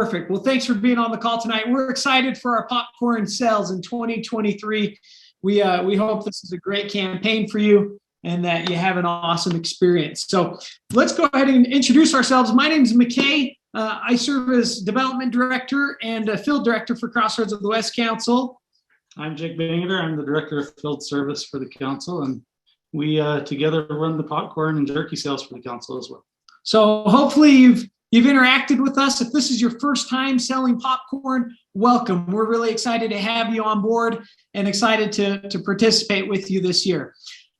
Perfect. Well, thanks for being on the call tonight. We're excited for our popcorn sales in 2023. We hope this is a great campaign for you and that you have an awesome experience. So let's go ahead and introduce ourselves. My name is McKay. I serve as Development Director and Field Director for Crossroads of the West Council. I'm Jake Bangeter. I'm the Director of Field Service for the Council, and we together run the popcorn and jerky sales for the Council as well. So hopefully you've interacted with us. If this is your first time selling popcorn, welcome. We're really excited to have you on board and excited to participate with you this year.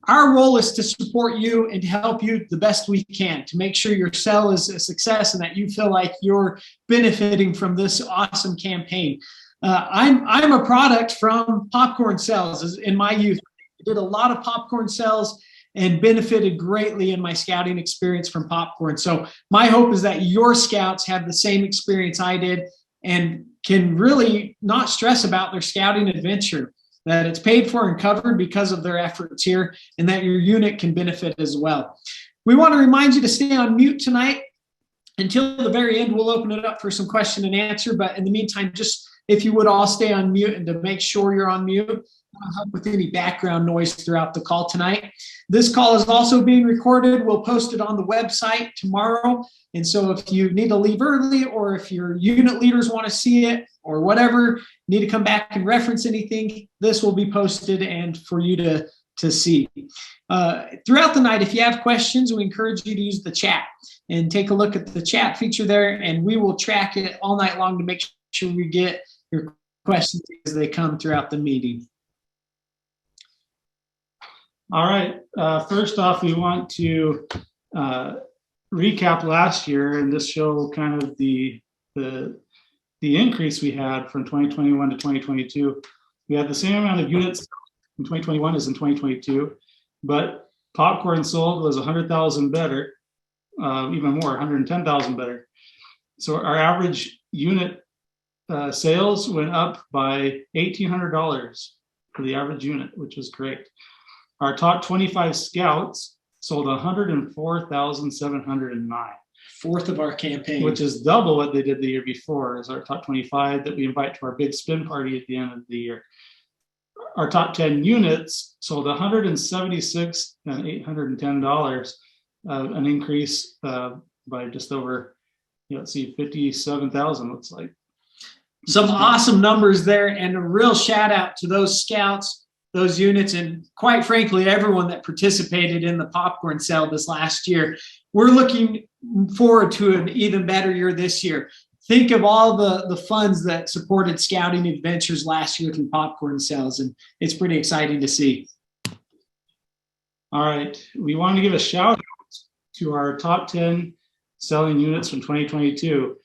Our role is to support you and to help you the best we can to make sure your sale is a success and that you feel like you're benefiting from this awesome campaign. I'm a product from popcorn sales. In my youth, I did a lot of popcorn sales and benefited greatly in my scouting experience from popcorn. So my hope is that your scouts have the same experience I did and can really not stress about their scouting adventure, that it's paid for and covered because of their efforts here, and that your unit can benefit as well. We want to remind you to stay on mute tonight. Until the very end, we'll open it up for some question and answer. But in the meantime, just if you would all stay on mute and to make sure you're on mute, help with any background noise throughout the call tonight. This call is also being recorded. We'll post it on the website tomorrow. And so if you need to leave early, or if your unit leaders want to see it or whatever, need to come back and reference anything, this will be posted and for you to see. Throughout the night, if you have questions, we encourage you to use the chat and take a look at the chat feature there, and we will track it all night long to make sure we get your questions as they come throughout the meeting. All right. First off, we want to recap last year and just show kind of the increase we had from 2021 to 2022. We had the same amount of units in 2021 as in 2022, but popcorn sold was 100,000 better, even more, 110,000 better. So our average unit sales went up by $1,800 for the average unit, which was great. Our top 25 scouts sold 104,709. Fourth of our campaign. Which is double what they did the year before, as our top 25 that we invite to our big spin party at the end of the year. Our top 10 units sold $176,810, an increase by just over, let's see, 57,000 looks like. Some awesome numbers there, and a real shout out to those scouts, those units, and quite frankly, everyone that participated in the popcorn sale this last year. We're looking forward to an even better year this year. Think of all the funds that supported scouting adventures last year through popcorn sales, and it's pretty exciting to see. All right, we want to give a shout out to our top 10 selling units from 2022.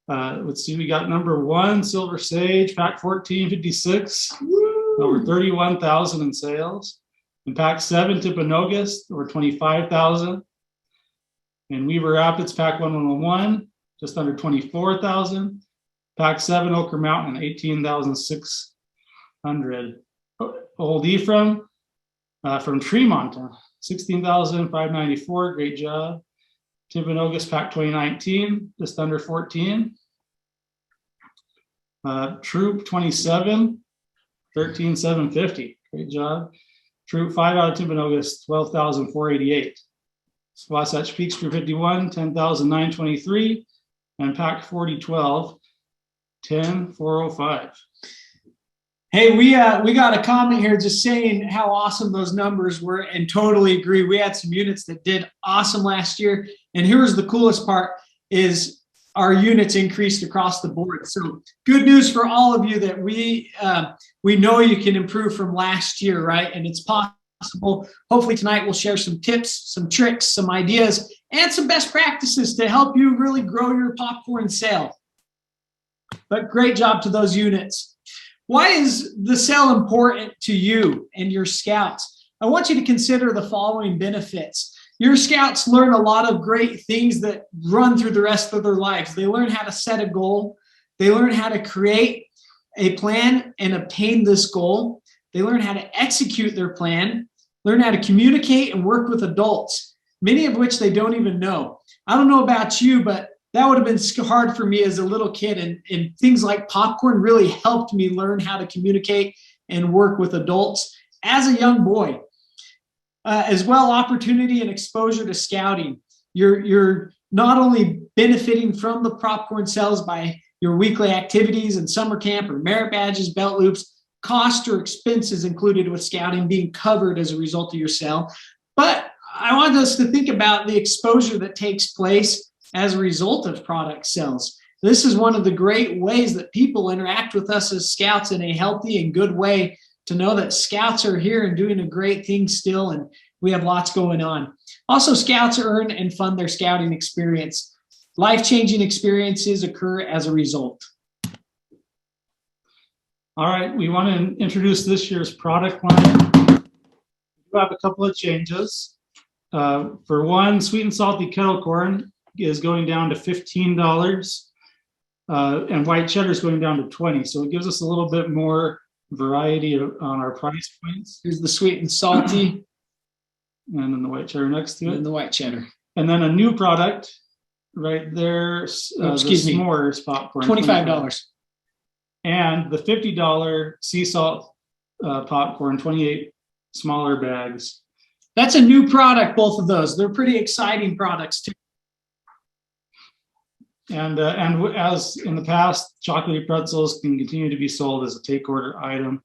Let's see, we got number 1, Silver Sage, pack 1456, over 31,000 in sales. And pack 7, Timpanogos, over 25,000. And Weaver Rapids, pack 1101, just under 24,000. Pack 7, Ochre Mountain, 18,600. Old Ephraim from Tremont, 16,594. Great job. Timpanogos, pack 2019, just under 14. Troop 27, 13,750. Great job. Troop 5 out of Timpanogos, 12,488. Wasatch Peaks Troop 51, 10,923. And pack 4012, 10,405. Hey, we got a comment here just saying how awesome those numbers were, and totally agree. We had some units that did awesome last year, and here's the coolest part is our units increased across the board. So good news for all of you that we know you can improve from last year, right? And it's possible. Hopefully tonight we'll share some tips, some tricks, some ideas, and some best practices to help you really grow your popcorn sale. But great job to those units. Why is the sale important to you and your scouts? I want you to consider the following benefits. Your scouts learn a lot of great things that run through the rest of their lives. They learn how to set a goal. They learn how to create a plan and obtain this goal. They learn how to execute their plan, learn how to communicate and work with adults, many of which they don't even know. I don't know about you, but that would have been hard for me as a little kid. And things like popcorn really helped me learn how to communicate and work with adults as a young boy. As well, opportunity and exposure to scouting. You're not only benefiting from the popcorn sales by your weekly activities and summer camp or merit badges, belt loops, cost or expenses included with scouting being covered as a result of your sale. But I want us to think about the exposure that takes place as a result of product sales. This is one of the great ways that people interact with us as scouts in a healthy and good way, to know that scouts are here and doing a great thing still, and we have lots going on. Also, scouts earn and fund their scouting experience. Life-changing experiences occur as a result. All right, we want to introduce this year's product line. We have a couple of changes. For one, sweet and salty kettle corn is going down to $15, and white cheddar is going down to $20. So it gives us a little bit more variety on our price points. Here's the sweet and salty, and then the white cheddar next to it, and the white cheddar. And then a new product right there. Excuse me, s'mores popcorn, $25. And the $50 sea salt popcorn, 28 smaller bags. That's a new product, both of those. They're pretty exciting products too. And as in the past, chocolatey pretzels can continue to be sold as a take order item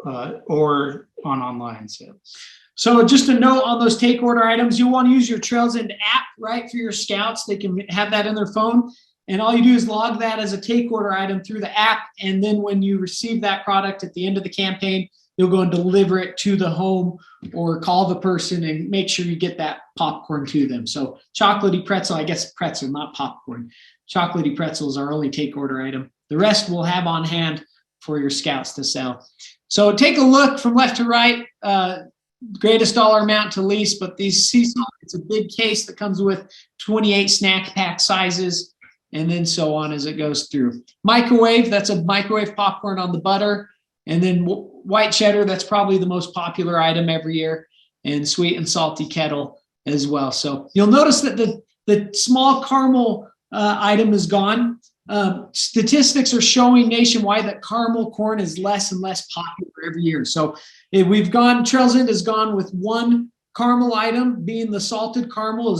or on online sales. So just a note on those take order items, you'll want to use your Trails End app, right, for your scouts. They can have that in their phone. And all you do is log that as a take order item through the app. And then when you receive that product at the end of the campaign, you'll go and deliver it to the home or call the person and make sure you get that popcorn to them. So chocolatey pretzel, I guess pretzel, not popcorn. Chocolatey pretzel is our only take order item. The rest we'll have on hand for your scouts to sell. So take a look from left to right, greatest dollar amount to least, but these sea salt, it's a big case that comes with 28 snack pack sizes, and then so on as it goes through. Microwave, that's a microwave popcorn on the butter. And then white cheddar, that's probably the most popular item every year, and sweet and salty kettle as well. So you'll notice that the small caramel item is gone. Statistics are showing nationwide that caramel corn is less and less popular every year. So we've gone, Trails End has gone with one caramel item, being the salted caramel.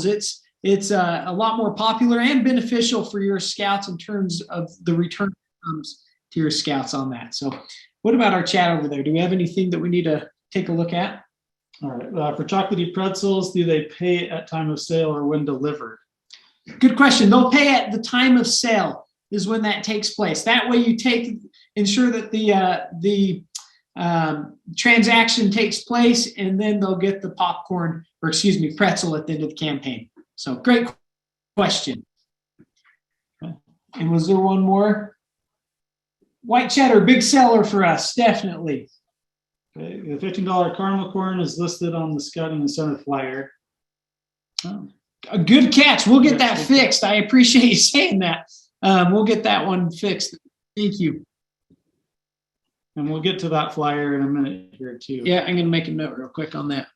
It's a lot more popular and beneficial for your scouts in terms of the return that comes to your scouts on that. So what about our chat over there? Do we have anything that we need to take a look at? All right. For chocolatey pretzels, do they pay at time of sale or when delivered? Good question. They'll pay at the time of sale is when that takes place. That way you ensure that the transaction takes place, and then they'll get the popcorn, or excuse me, pretzel at the end of the campaign. So great question. And was there one more? White cheddar, big seller for us, definitely. Okay. The $15 caramel corn is listed on the scouting incentive flyer. Oh. A good catch. We'll get that fixed. I appreciate you saying that. We'll get that one fixed. Thank you. And we'll get to that flyer in a minute here too. Yeah, I'm going to make a note real quick on that.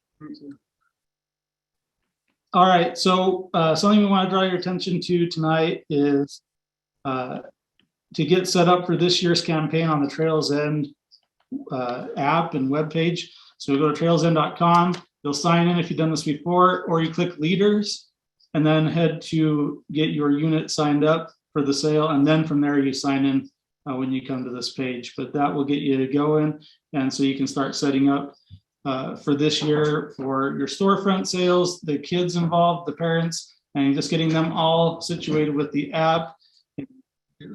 All right. So something we want to draw your attention to tonight is to get set up for this year's campaign on the Trails End app and webpage. So go to trailsend.com. You'll sign in if you've done this before, or you click leaders and then head to get your unit signed up for the sale. And then from there you sign in when you come to this page, but that will get you going. And so you can start setting up for this year for your storefront sales, the kids involved, the parents, and just getting them all situated with the app.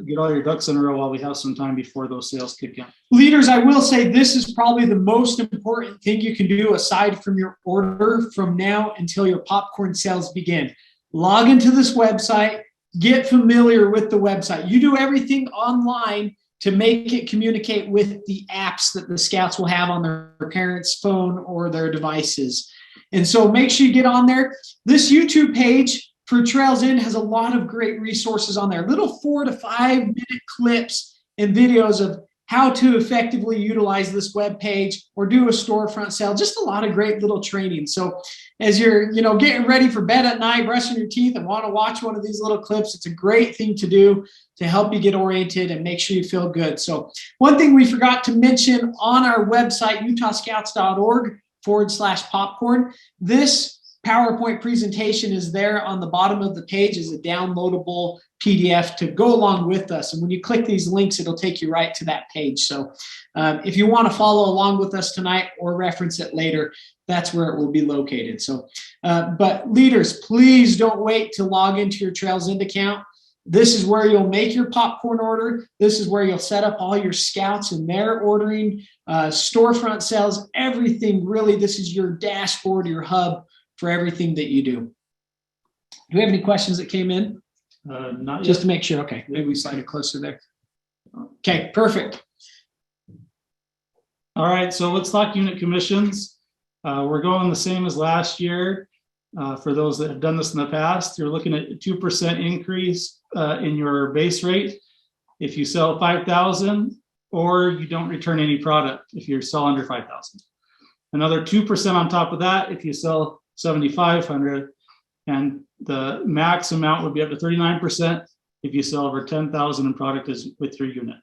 Get all your ducks in a row while we have some time before those sales kick in. Leaders, I will say this is probably the most important thing you can do aside from your order from now until your popcorn sales begin. Log into this website, get familiar with the website. You do everything online to make it communicate with the apps that the scouts will have on their parents' phone or their devices. And so make sure you get on there. This YouTube page for Trails End has a lot of great resources on there, little 4 to 5 minute clips and videos of how to effectively utilize this web page or do a storefront sale. Just a lot of great little training. So as you're, getting ready for bed at night, brushing your teeth, and want to watch one of these little clips, it's a great thing to do to help you get oriented and make sure you feel good. So one thing we forgot to mention on our website, utahscouts.org/popcorn, this PowerPoint presentation is there on the bottom of the page as a downloadable PDF to go along with us. And when you click these links, it'll take you right to that page. So if you want to follow along with us tonight or reference it later, that's where it will be located. So, but leaders, please don't wait to log into your Trails End account. This is where you'll make your popcorn order. This is where you'll set up all your scouts and their ordering, storefront sales, everything. Really, this is your dashboard, your hub for everything that you do. Do we have any questions that came in? Not yet. Just to make sure. Okay, maybe we slide it closer there. Okay, perfect. All right, so let's talk unit commissions. We're going the same as last year. For those that have done this in the past, you're looking at a 2% increase in your base rate if you sell 5,000 or you don't return any product if you sell under 5,000. Another 2% on top of that if you sell 7,500, and the max amount would be up to 39% if you sell over 10,000 in product with your unit.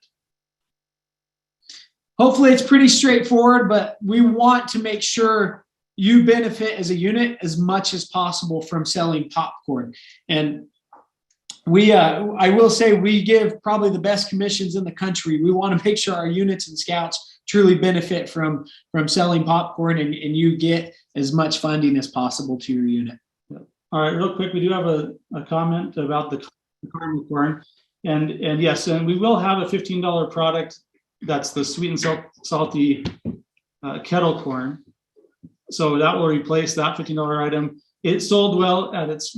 Hopefully it's pretty straightforward, but we want to make sure you benefit as a unit as much as possible from selling popcorn. And I will say we give probably the best commissions in the country. We want to make sure our units and scouts truly benefit from selling popcorn, and you get as much funding as possible to your unit. All right, real quick, we do have a comment about the caramel corn. And yes, and we will have a $15 product that's the sweet and salty kettle corn. So that will replace that $15 item. It sold well at its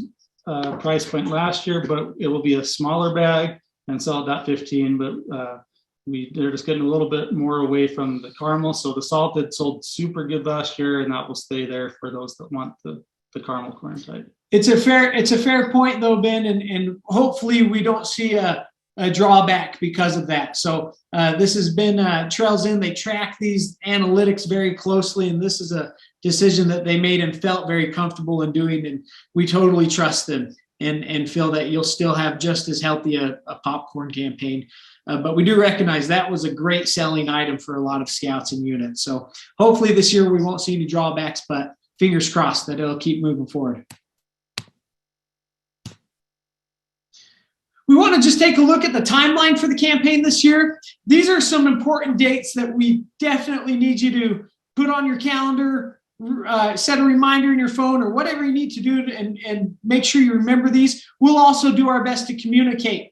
price point last year, but it will be a smaller bag and sell at that 15. But they're just getting a little bit more away from the caramel. So the salted sold super good last year, and that will stay there for those that want the caramel corn type. It's a fair point though, Ben, and hopefully we don't see a drawback because of that. So this has been Trails End. They track these analytics very closely, and this is a decision that they made and felt very comfortable in doing, and we totally trust them and feel that you'll still have just as healthy a popcorn campaign. But we do recognize that was a great selling item for a lot of scouts and units. So hopefully this year we won't see any drawbacks, but fingers crossed that it'll keep moving forward. We want to just take a look at the timeline for the campaign this year. These are some important dates that we definitely need you to put on your calendar, set a reminder in your phone, or whatever you need to do and make sure you remember these. We'll also do our best to communicate.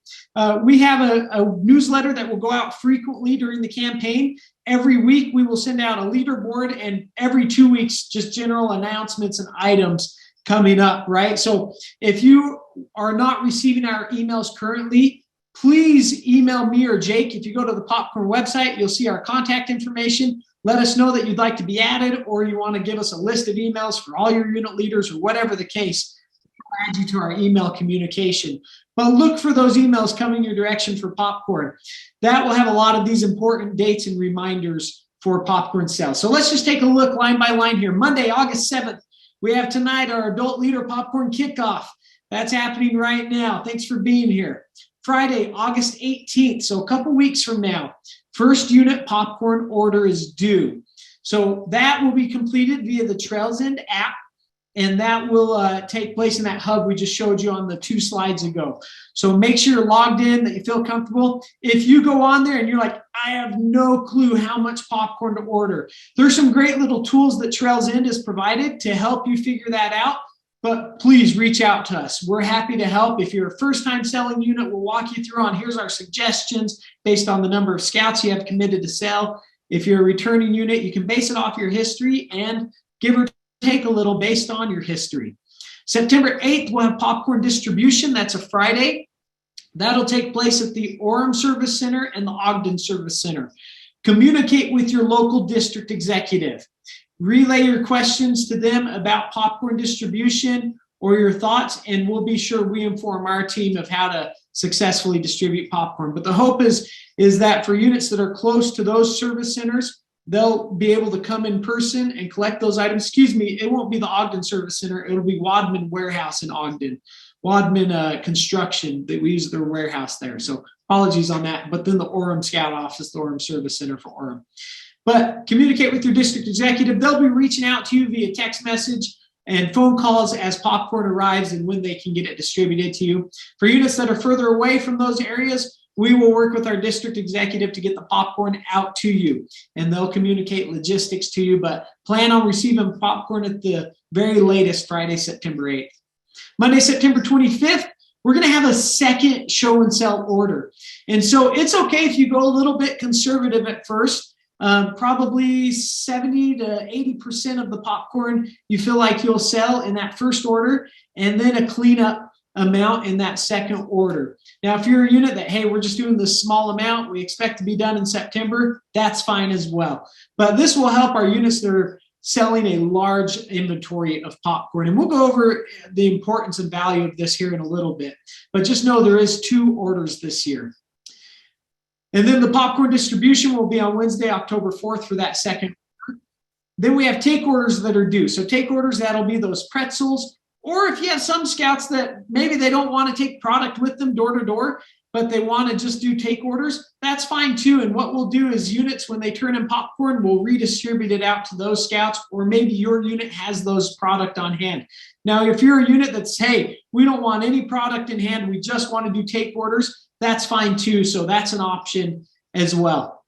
We have a newsletter that will go out frequently during the campaign. Every week we will send out a leaderboard, and every 2 weeks just general announcements and items coming up, right? So if you are not receiving our emails currently, please email me or Jake. If you go to the Popcorn website, you'll see our contact information. Let us know that you'd like to be added, or you want to give us a list of emails for all your unit leaders, or whatever the case. We'll add you to our email communication. But look for those emails coming your direction for popcorn. That will have a lot of these important dates and reminders for popcorn sales. So let's just take a look line by line here. Monday, August 7th, we have tonight our Adult Leader Popcorn Kickoff. That's happening right now. Thanks for being here. Friday, August 18th, so a couple weeks from now, first unit popcorn order is due. So that will be completed via the Trails End app, and that will take place in that hub we just showed you on the 2 slides ago. So make sure you're logged in, that you feel comfortable. If you go on there and you're like, I have no clue how much popcorn to order, there's some great little tools that Trails End has provided to help you figure that out. But please reach out to us. We're happy to help. If you're a first-time selling unit, we'll walk you through on here's our suggestions based on the number of scouts you have committed to sell. If you're a returning unit, you can base it off your history and give or take a little based on your history. September 8th, we'll have popcorn distribution. That's a Friday. That'll take place at the Orem Service Center and the Ogden Service Center. Communicate with your local district executive. Relay your questions to them about popcorn distribution or your thoughts, and we'll be sure we inform our team of how to successfully distribute popcorn. But the hope is that for units that are close to those service centers, they'll be able to come in person and collect those items. Excuse me, it won't be the Ogden Service Center. It'll be Wadman Warehouse in Ogden. Wadman Construction, that we use their warehouse there. So apologies on that. But then the Orem Scout Office, the Orem Service Center for Orem. But communicate with your district executive. They'll be reaching out to you via text message and phone calls as popcorn arrives and when they can get it distributed to you. For units that are further away from those areas, we will work with our district executive to get the popcorn out to you, and they'll communicate logistics to you, but plan on receiving popcorn at the very latest Friday, September 8th. Monday, September 25th, we're going to have a second show and sell order. And so it's okay if you go a little bit conservative at first. Probably 70 to 80% of the popcorn you feel like you'll sell in that first order, and then a cleanup amount in that second order. Now, if you're a unit that, hey, we're just doing this small amount, we expect to be done in September, that's fine as well. But this will help our units that are selling a large inventory of popcorn. And we'll go over the importance and value of this here in a little bit. But just know there is 2 orders this year. And then the popcorn distribution will be on Wednesday, October 4th for that second order. Then we have take orders that are due. So take orders, that'll be those pretzels. Or if you have some scouts that maybe they don't want to take product with them door to door, but they want to just do take orders, that's fine too. And what we'll do is units, when they turn in popcorn, we'll redistribute it out to those scouts, or maybe your unit has those product on hand. Now, if you're a unit that's, hey, we don't want any product in hand, we just want to do take orders, that's fine too. So that's an option as well.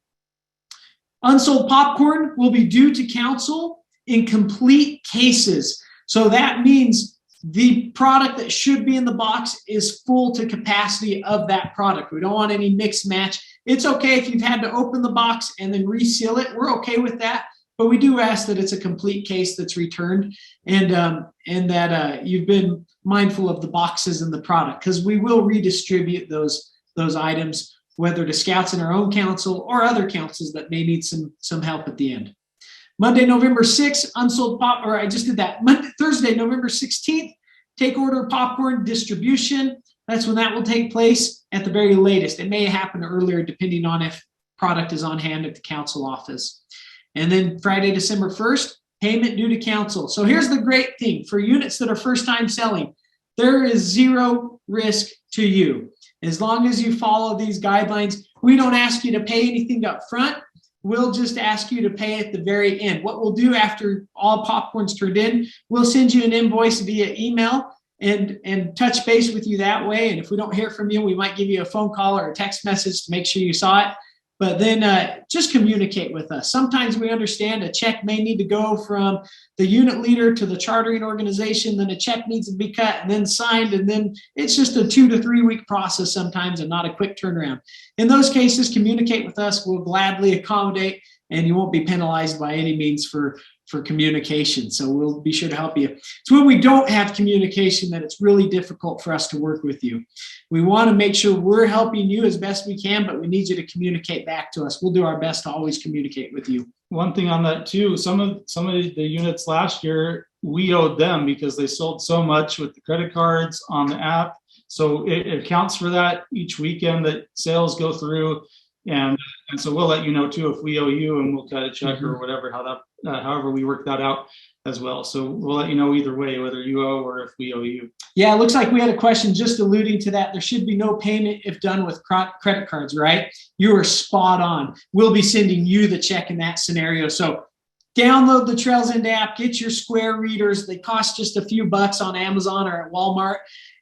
Unsold popcorn will be due to council in complete cases. So that means the product that should be in the box is full to capacity of that product. We don't want any mix match. It's okay if you've had to open the box and then reseal it. We're okay with that, but we do ask that it's a complete case that's returned, and that you've been mindful of the boxes and the product, because we will redistribute those items, whether to scouts in our own council or other councils that may need some help at the end. Monday, November 6th, unsold pop, or I just did that. Thursday, November 16th, take order popcorn distribution. That's when that will take place at the very latest. It may happen earlier depending on if product is on hand at the council office. And then Friday, December 1st, payment due to council. So here's the great thing for units that are first time selling. There is zero risk to you. As long as you follow these guidelines, we don't ask you to pay anything up front. We'll just ask you to pay at the very end. What we'll do after all popcorn's turned in, we'll send you an invoice via email and touch base with you that way. And if we don't hear from you, we might give you a phone call or a text message to make sure you saw it. But then just communicate with us. Sometimes we understand a check may need to go from the unit leader to the chartering organization, then a check needs to be cut and then signed, and then it's just a 2 to 3 week process sometimes and not a quick turnaround. In those cases, communicate with us. We'll gladly accommodate, and you won't be penalized by any means for communication. So we'll be sure to help you. It's when we don't have communication that it's really difficult for us to work with you. We want to make sure we're helping you as best we can, but we need you to communicate back to us. We'll do our best to always communicate with you. One thing on that too, some of the units last year, we owed them because they sold so much with the credit cards on the app. So it accounts for that each weekend that sales go through. And so we'll let you know too if we owe you, and we'll cut a check or whatever, however we work that out as well. So we'll let you know either way, whether you owe or if we owe you. Yeah, it looks like we had a question just alluding to that. There should be no payment if done with credit cards, right? You are spot on. We'll be sending you the check in that scenario. So download the Trails End app, get your Square readers. They cost just a few bucks on Amazon or at Walmart,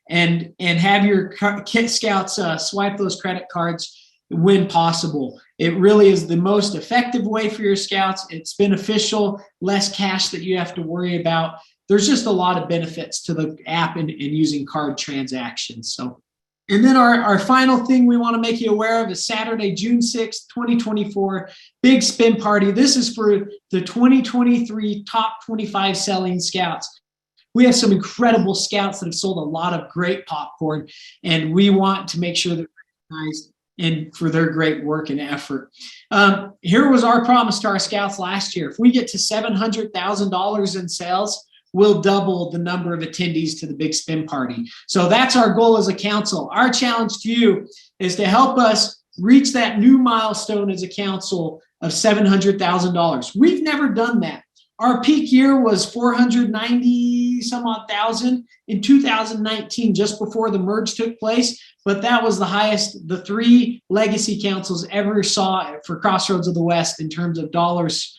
and have your Kit Scouts swipe those credit cards when possible. It really is the most effective way for your scouts. It's beneficial, less cash that you have to worry about. There's just a lot of benefits to the app and using card transactions. So, and then our final thing we want to make you aware of is Saturday, June 6th, 2024, big spin party. This is for the 2023 top 25 selling scouts. We have some incredible scouts that have sold a lot of great popcorn, and we want to make sure they're recognized and for their great work and effort. Here was our promise to our scouts last year. If we get to $700,000 in sales, we'll double the number of attendees to the big spin party. So that's our goal as a council. Our challenge to you is to help us reach that new milestone as a council of $700,000. We've never done that. Our peak year was 490 some odd thousand in 2019, just before the merge took place. But that was the highest the 3 legacy councils ever saw for Crossroads of the West in terms of dollars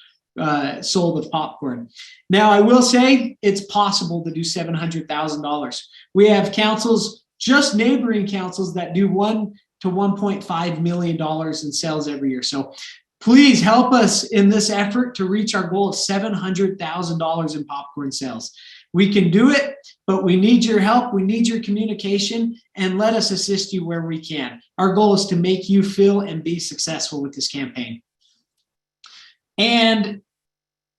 sold of popcorn. Now, I will say it's possible to do $700,000. We have councils, just neighboring councils, that do $1 to $1.5 million in sales every year. So please help us in this effort to reach our goal of $700,000 in popcorn sales. We can do it, but we need your help. We need your communication, and let us assist you where we can. Our goal is to make you feel and be successful with this campaign. And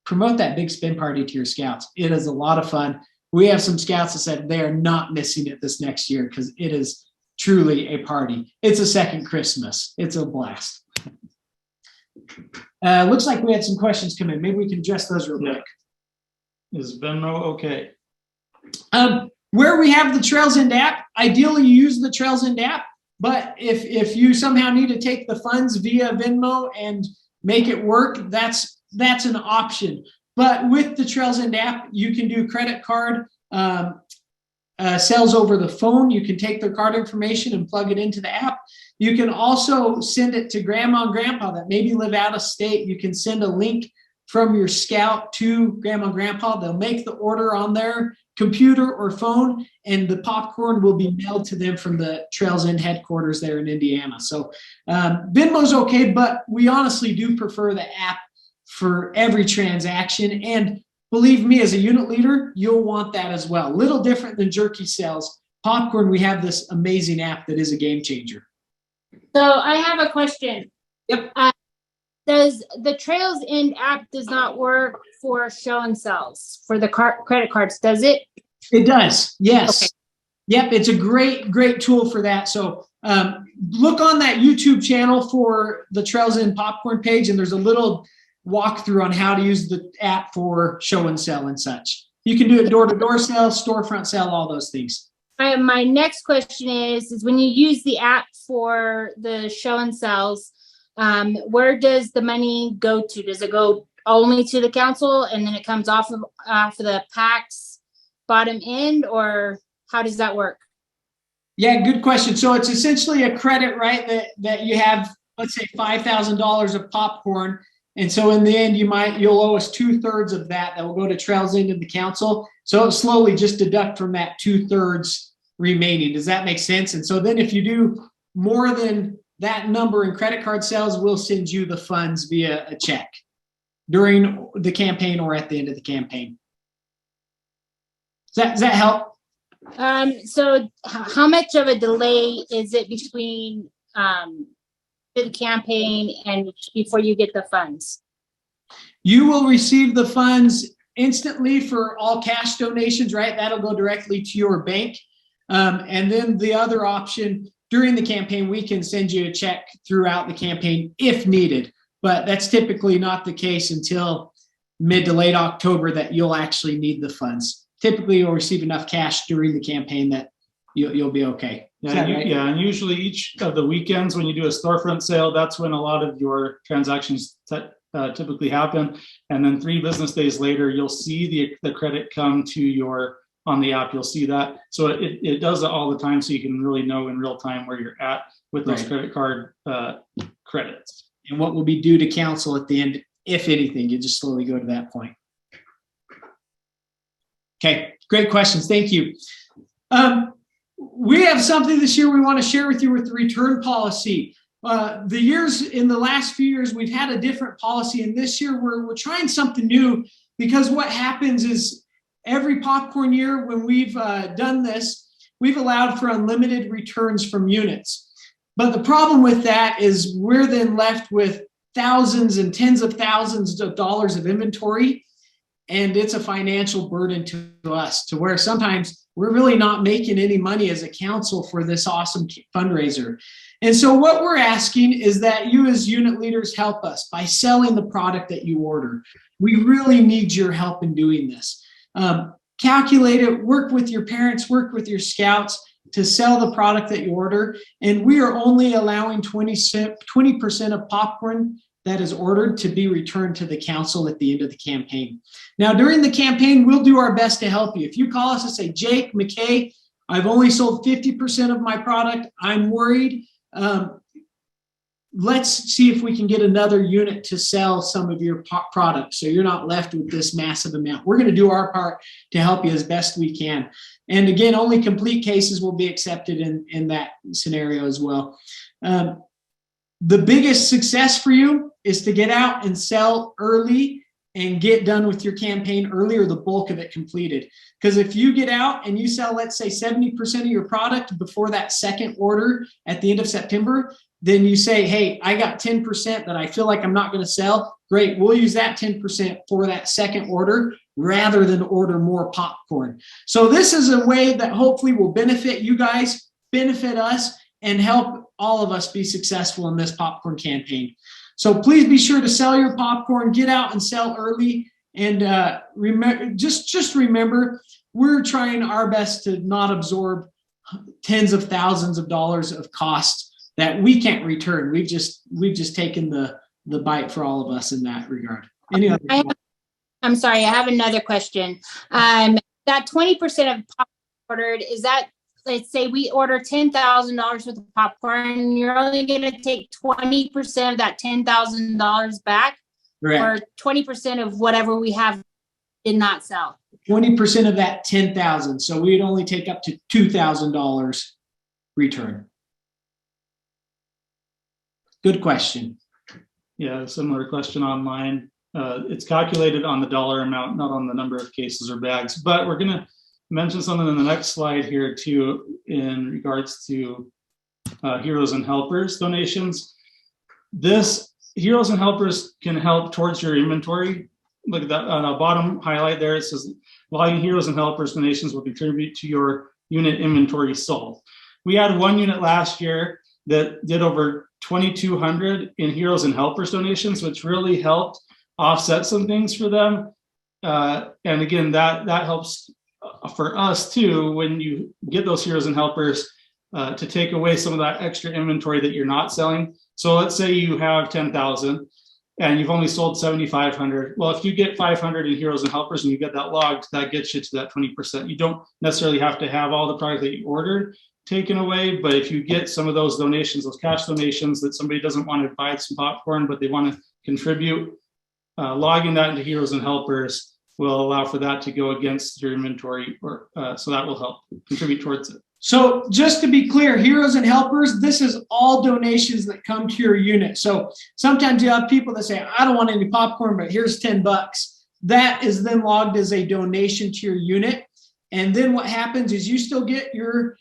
promote that big spin party to your scouts. It is a lot of fun. We have some scouts that said they are not missing it this next year because it is truly a party. It's a second Christmas. It's a blast. Looks like we had some questions come in. Maybe we can address those real quick. Is Venmo okay? Where we have the Trails End app, ideally you use the Trails End app, but if you somehow need to take the funds via Venmo and make it work, that's an option. But with the Trails End app, you can do credit card sales over the phone. You can take their card information and plug it into the app. You can also send it to grandma and grandpa that maybe live out of state. You can send a link from your scout to grandma and grandpa. They'll make the order on their computer or phone, and the popcorn will be mailed to them from the Trails End headquarters there in Indiana. So Venmo's okay, but we honestly do prefer the app for every transaction. And believe me, as a unit leader, you'll want that as well. Little different than jerky sales. Popcorn, we have this amazing app that is a game changer. So I have a question. Yep. Does the Trails End app does not work for show and sells for the credit cards, does it? It does, yes. Okay. Yep, it's a great tool for that. So look on that YouTube channel for the Trails End popcorn page, and there's a little walkthrough on how to use the app for show and sell and such. You can do it door-to-door sale, storefront sale, all those things. My next question is when you use the app for the show and sells, where does the money go to? Does it go only to the council and then it comes off of the PAC's bottom end, or how does that work? Yeah, good question. So it's essentially a credit, right? That you have, let's say $5,000 of popcorn. And so in the end, you'll owe us 2/3 of that will go to Trails End and the council. So it'll slowly just deduct from that 2/3 remaining. Does that make sense? And so then if you do more than that number in credit card sales, we'll send you the funds via a check during the campaign or at the end of the campaign. Does that help? So how much of a delay is it between the campaign and before you get the funds? You will receive the funds instantly for all cash donations, right? That'll go directly to your bank. And then the other option, during the campaign, we can send you a check throughout the campaign if needed, but that's typically not the case until mid to late October that you'll actually need the funds. Typically, you'll receive enough cash during the campaign that you'll be okay. Yeah, right? Yeah, and usually each of the weekends when you do a storefront sale, that's when a lot of your transactions typically happen. And then 3 business days later, you'll see the credit come to your on the app. You'll see that. So it does it all the time, so you can really know in real time where you're at with those credit card credits. And what will be due to council at the end, if anything. You just slowly go to that point. Okay, great questions. Thank you. We have something this year we want to share with you with the return policy. In the last few years, we've had a different policy, and this year we're trying something new, because what happens is every popcorn year when we've done this, we've allowed for unlimited returns from units. But the problem with that is we're then left with thousands and tens of thousands of dollars of inventory, and it's a financial burden to us, to where sometimes we're really not making any money as a council for this awesome fundraiser. And so what we're asking is that you as unit leaders help us by selling the product that you order. We really need your help in doing this. calculate it, work with your parents, work with your scouts to sell the product that you order. And we are only allowing 20% of popcorn that is ordered to be returned to the council at the end of the campaign. Now, during the campaign, we'll do our best to help you. If you call us and say, Jake, McKay, I've only sold 50% of my product, I'm worried, let's see if we can get another unit to sell some of your products so you're not left with this massive amount. We're going to do our part to help you as best we can. And again, only complete cases will be accepted in that scenario as well. The biggest success for you is to get out and sell early and get done with your campaign early, or the bulk of it completed. Because if you get out and you sell, let's say 70% of your product before that second order at the end of September, then you say, hey, I got 10% that I feel like I'm not going to sell. Great, we'll use that 10% for that second order rather than order more popcorn. So this is a way that hopefully will benefit you guys, benefit us, and help all of us be successful in this popcorn campaign. So please be sure to sell your popcorn, get out and sell early. And remember, just remember, we're trying our best to not absorb tens of thousands of dollars of costs that we can't return. We've just taken the bite for all of us in that regard. I'm sorry, I have another question. That 20% of popcorn ordered, is that, let's say we order $10,000 worth of popcorn, you're only going to take 20% of that $10,000 back? Correct. Or 20% of whatever we have did not sell? 20% of that 10,000. So we'd only take up to $2,000 return. Good question. Yeah, similar question online. It's calculated on the dollar amount, not on the number of cases or bags. But we're going to mention something in the next slide here too, in regards to Heroes and Helpers donations. This Heroes and Helpers can help towards your inventory. Look at that on the bottom highlight there. It says logging Heroes and Helpers donations will contribute to your unit inventory sold. We had one unit last year that did over 2,200 in Heroes and Helpers donations, which really helped offset some things for them. And again, that helps for us too, when you get those Heroes and Helpers to take away some of that extra inventory that you're not selling. So let's say you have 10,000 and you've only sold 7,500. Well, if you get 500 in Heroes and Helpers and you get that logged, that gets you to that 20%. You don't necessarily have to have all the product that you ordered taken away, but if you get some of those donations, those cash donations that somebody doesn't want to buy some popcorn, but they want to contribute, logging that into Heroes and Helpers will allow for that to go against your inventory, or so that will help contribute towards it. So just to be clear, Heroes and Helpers, this is all donations that come to your unit. So sometimes you have people that say, I don't want any popcorn, but here's $10. That is then logged as a donation to your unit. And then what happens is you still get your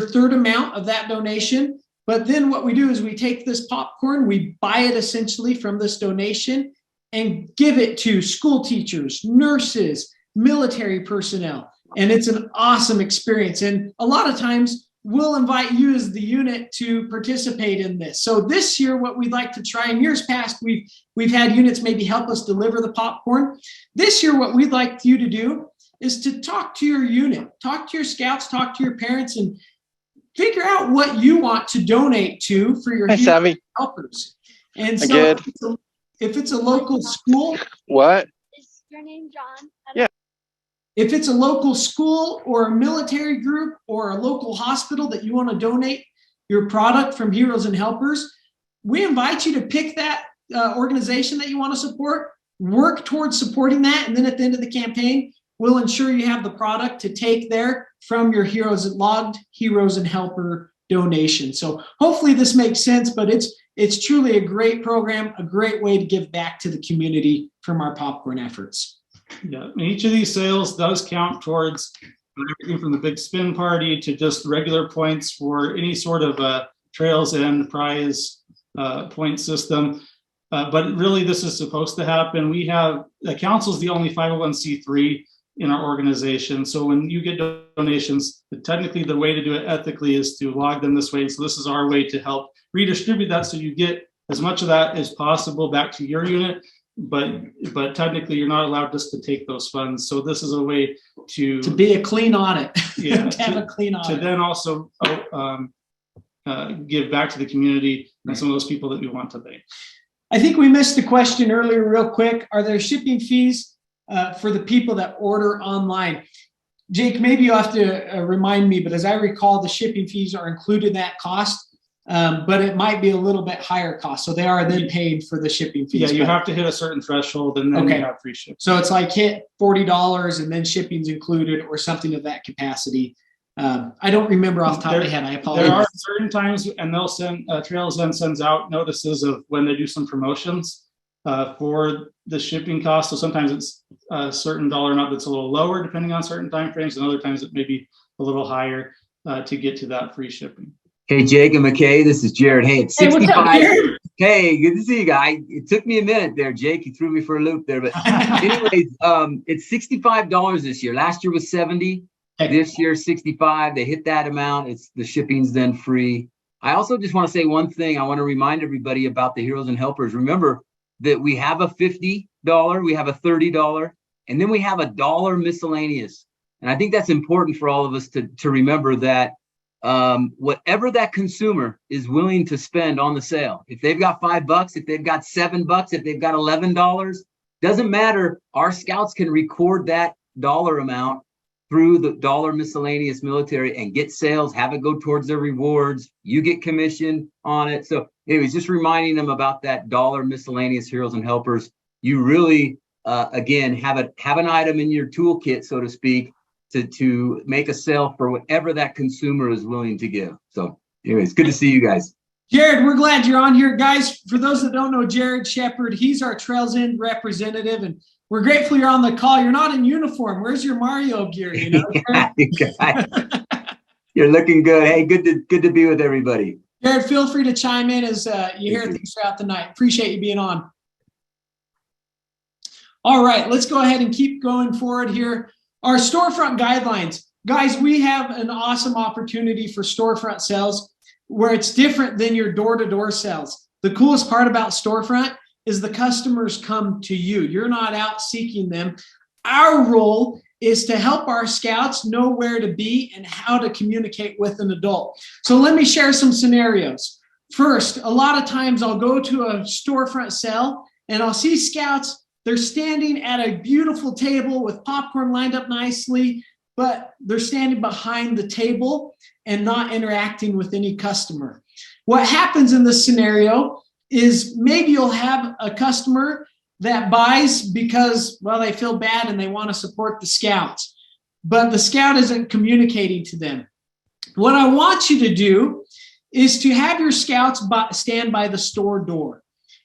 third amount of that donation. But then what we do is we take this popcorn, we buy it essentially from this donation and give it to school teachers, nurses, military personnel. And it's an awesome experience. And a lot of times we'll invite you as the unit to participate in this. So this year, what we'd like to try, in years past, we've had units maybe help us deliver the popcorn. This year, what we'd like you to do is to talk to your unit, talk to your scouts, talk to your parents, and figure out what you want to donate to for your helpers. And so if it's a local school. What? Is your name John? Yeah. If it's a local school or a military group or a local hospital that you want to donate your product from Heroes and Helpers, we invite you to pick that organization that you want to support, work towards supporting that, and then at the end of the campaign, we'll ensure you have the product to take there from your logged Heroes and Helper donation. So hopefully this makes sense, but it's truly a great program, a great way to give back to the community from our popcorn efforts. Yeah, and each of these sales does count towards everything from the big spin party to just regular points for any sort of trails and prize point system. But really, this is supposed to happen. We have, the council is the only 501c3 in our organization. So when you get donations, technically the way to do it ethically is to log them this way. So this is our way to help redistribute that so you get as much of that as possible back to your unit. but technically you're not allowed just to take those funds. So this is a way to be a clean audit. Yeah, to have a clean audit. To then also give back to the community and some of those people that we want to thank. I think we missed the question earlier real quick. Are there shipping fees for the people that order online? Jake, maybe you have to remind me, but as I recall, the shipping fees are included in that cost, but it might be a little bit higher cost. So they are then paid for the shipping fees. Yeah, you have to hit a certain threshold and then you have free shipping. So it's like hit $40 and then shipping's included or something of that capacity. I don't remember off the top of my head. I apologize. There are certain times, and they'll send Trails then sends out notices of when they do some promotions for the shipping cost. So sometimes it's a certain dollar amount that's a little lower depending on certain time frames, and other times it may be a little higher to get to that free shipping. Hey, Jake and McKay, this is Jared. Hey, it's 65. Hey, what's up, Jared? Hey, good to see you guys. It took me a minute there, Jake. You threw me for a loop there. But anyways, it's $65 this year. Last year was 70. This year, 65. They hit that amount. It's the shipping's then free. I also just want to say one thing. I want to remind everybody about the Heroes and Helpers. Remember that we have a $50, we have a $30, and then we have $1 miscellaneous. And I think that's important for all of us to remember that whatever that consumer is willing to spend on the sale, if they've got $5, if they've got $7, if they've got $11, doesn't matter. Our scouts can record that dollar amount through the $1 miscellaneous military and get sales, have it go towards their rewards. You get commission on it. So anyways, just reminding them about that $1 miscellaneous Heroes and Helpers. You really, again, have an item in your toolkit, so to speak, to make a sale for whatever that consumer is willing to give. So anyways, good to see you guys. Jared, we're glad you're on here. Guys, for those that don't know Jared Shepard, he's our Trails End representative, and we're grateful you're on the call. You're not in uniform. Where's your Mario gear? You know? You're looking good. Hey, good to be with everybody. Jared, feel free to chime in as you hear things throughout the night. Appreciate you being on. All right, let's go ahead and keep going forward here. Our storefront guidelines. Guys, we have an awesome opportunity for storefront sales where it's different than your door-to-door sales. The coolest part about storefront is the customers come to you. You're not out seeking them. Our role is to help our scouts know where to be and how to communicate with an adult. So let me share some scenarios. First, a lot of times I'll go to a storefront sale and I'll see scouts. They're standing at a beautiful table with popcorn lined up nicely, but they're standing behind the table and not interacting with any customer. What happens in this scenario is maybe you'll have a customer that buys because, well, they feel bad and they want to support the scouts, but the scout isn't communicating to them. What I want you to do is to have your scouts stand by the store door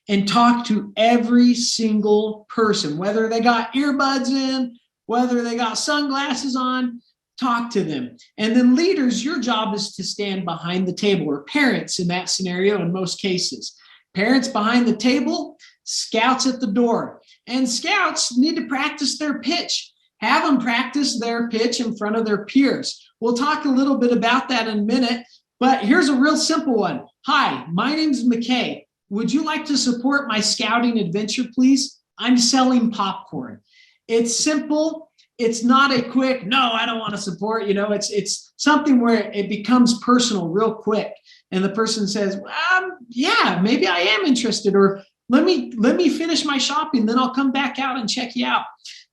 and talk to every single person, whether they got earbuds in, whether they got sunglasses on, talk to them. And then leaders, your job is to stand behind the table, or parents in that scenario in most cases. Parents behind the table, scouts at the door. And scouts need to practice their pitch. Have them practice their pitch in front of their peers. We'll talk a little bit about that in a minute, but here's a real simple one. Hi, my name's McKay. Would you like to support my scouting adventure, please? I'm selling popcorn. It's simple. It's not a quick, no, I don't want to support. You know, it's something where it becomes personal real quick. And the person says, yeah, maybe I am interested, or let me finish my shopping, then I'll come back out and check you out.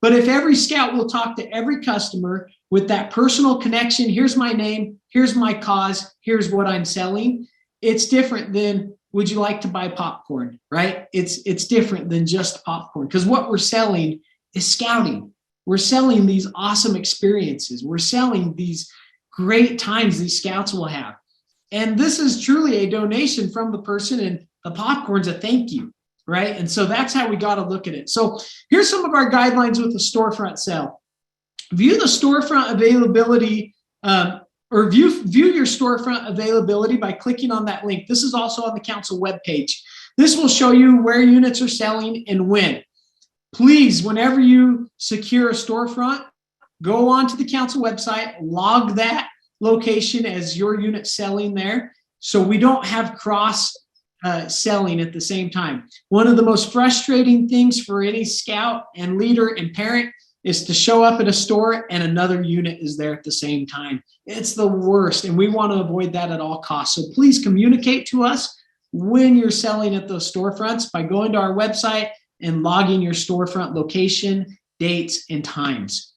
But if every scout will talk to every customer with that personal connection, here's my name, here's my cause, here's what I'm selling, it's different than, would you like to buy popcorn, right? It's different than just popcorn, because what we're selling is scouting. We're selling these awesome experiences. We're selling these great times these scouts will have. And this is truly a donation from the person, and the popcorn's a thank you, right? And so that's how we got to look at it. So here's some of our guidelines with the storefront sale. View the storefront availability, or view your storefront availability by clicking on that link. This is also on the council webpage. This will show you where units are selling and when. Please, whenever you secure a storefront, go on to the council website, log that location as your unit selling there, so we don't have cross selling at the same time. One of the most frustrating things for any scout and leader and parent is to show up at a store and another unit is there at the same time. It's the worst, and we want to avoid that at all costs. So please communicate to us when you're selling at those storefronts by going to our website and logging your storefront location, dates, and times.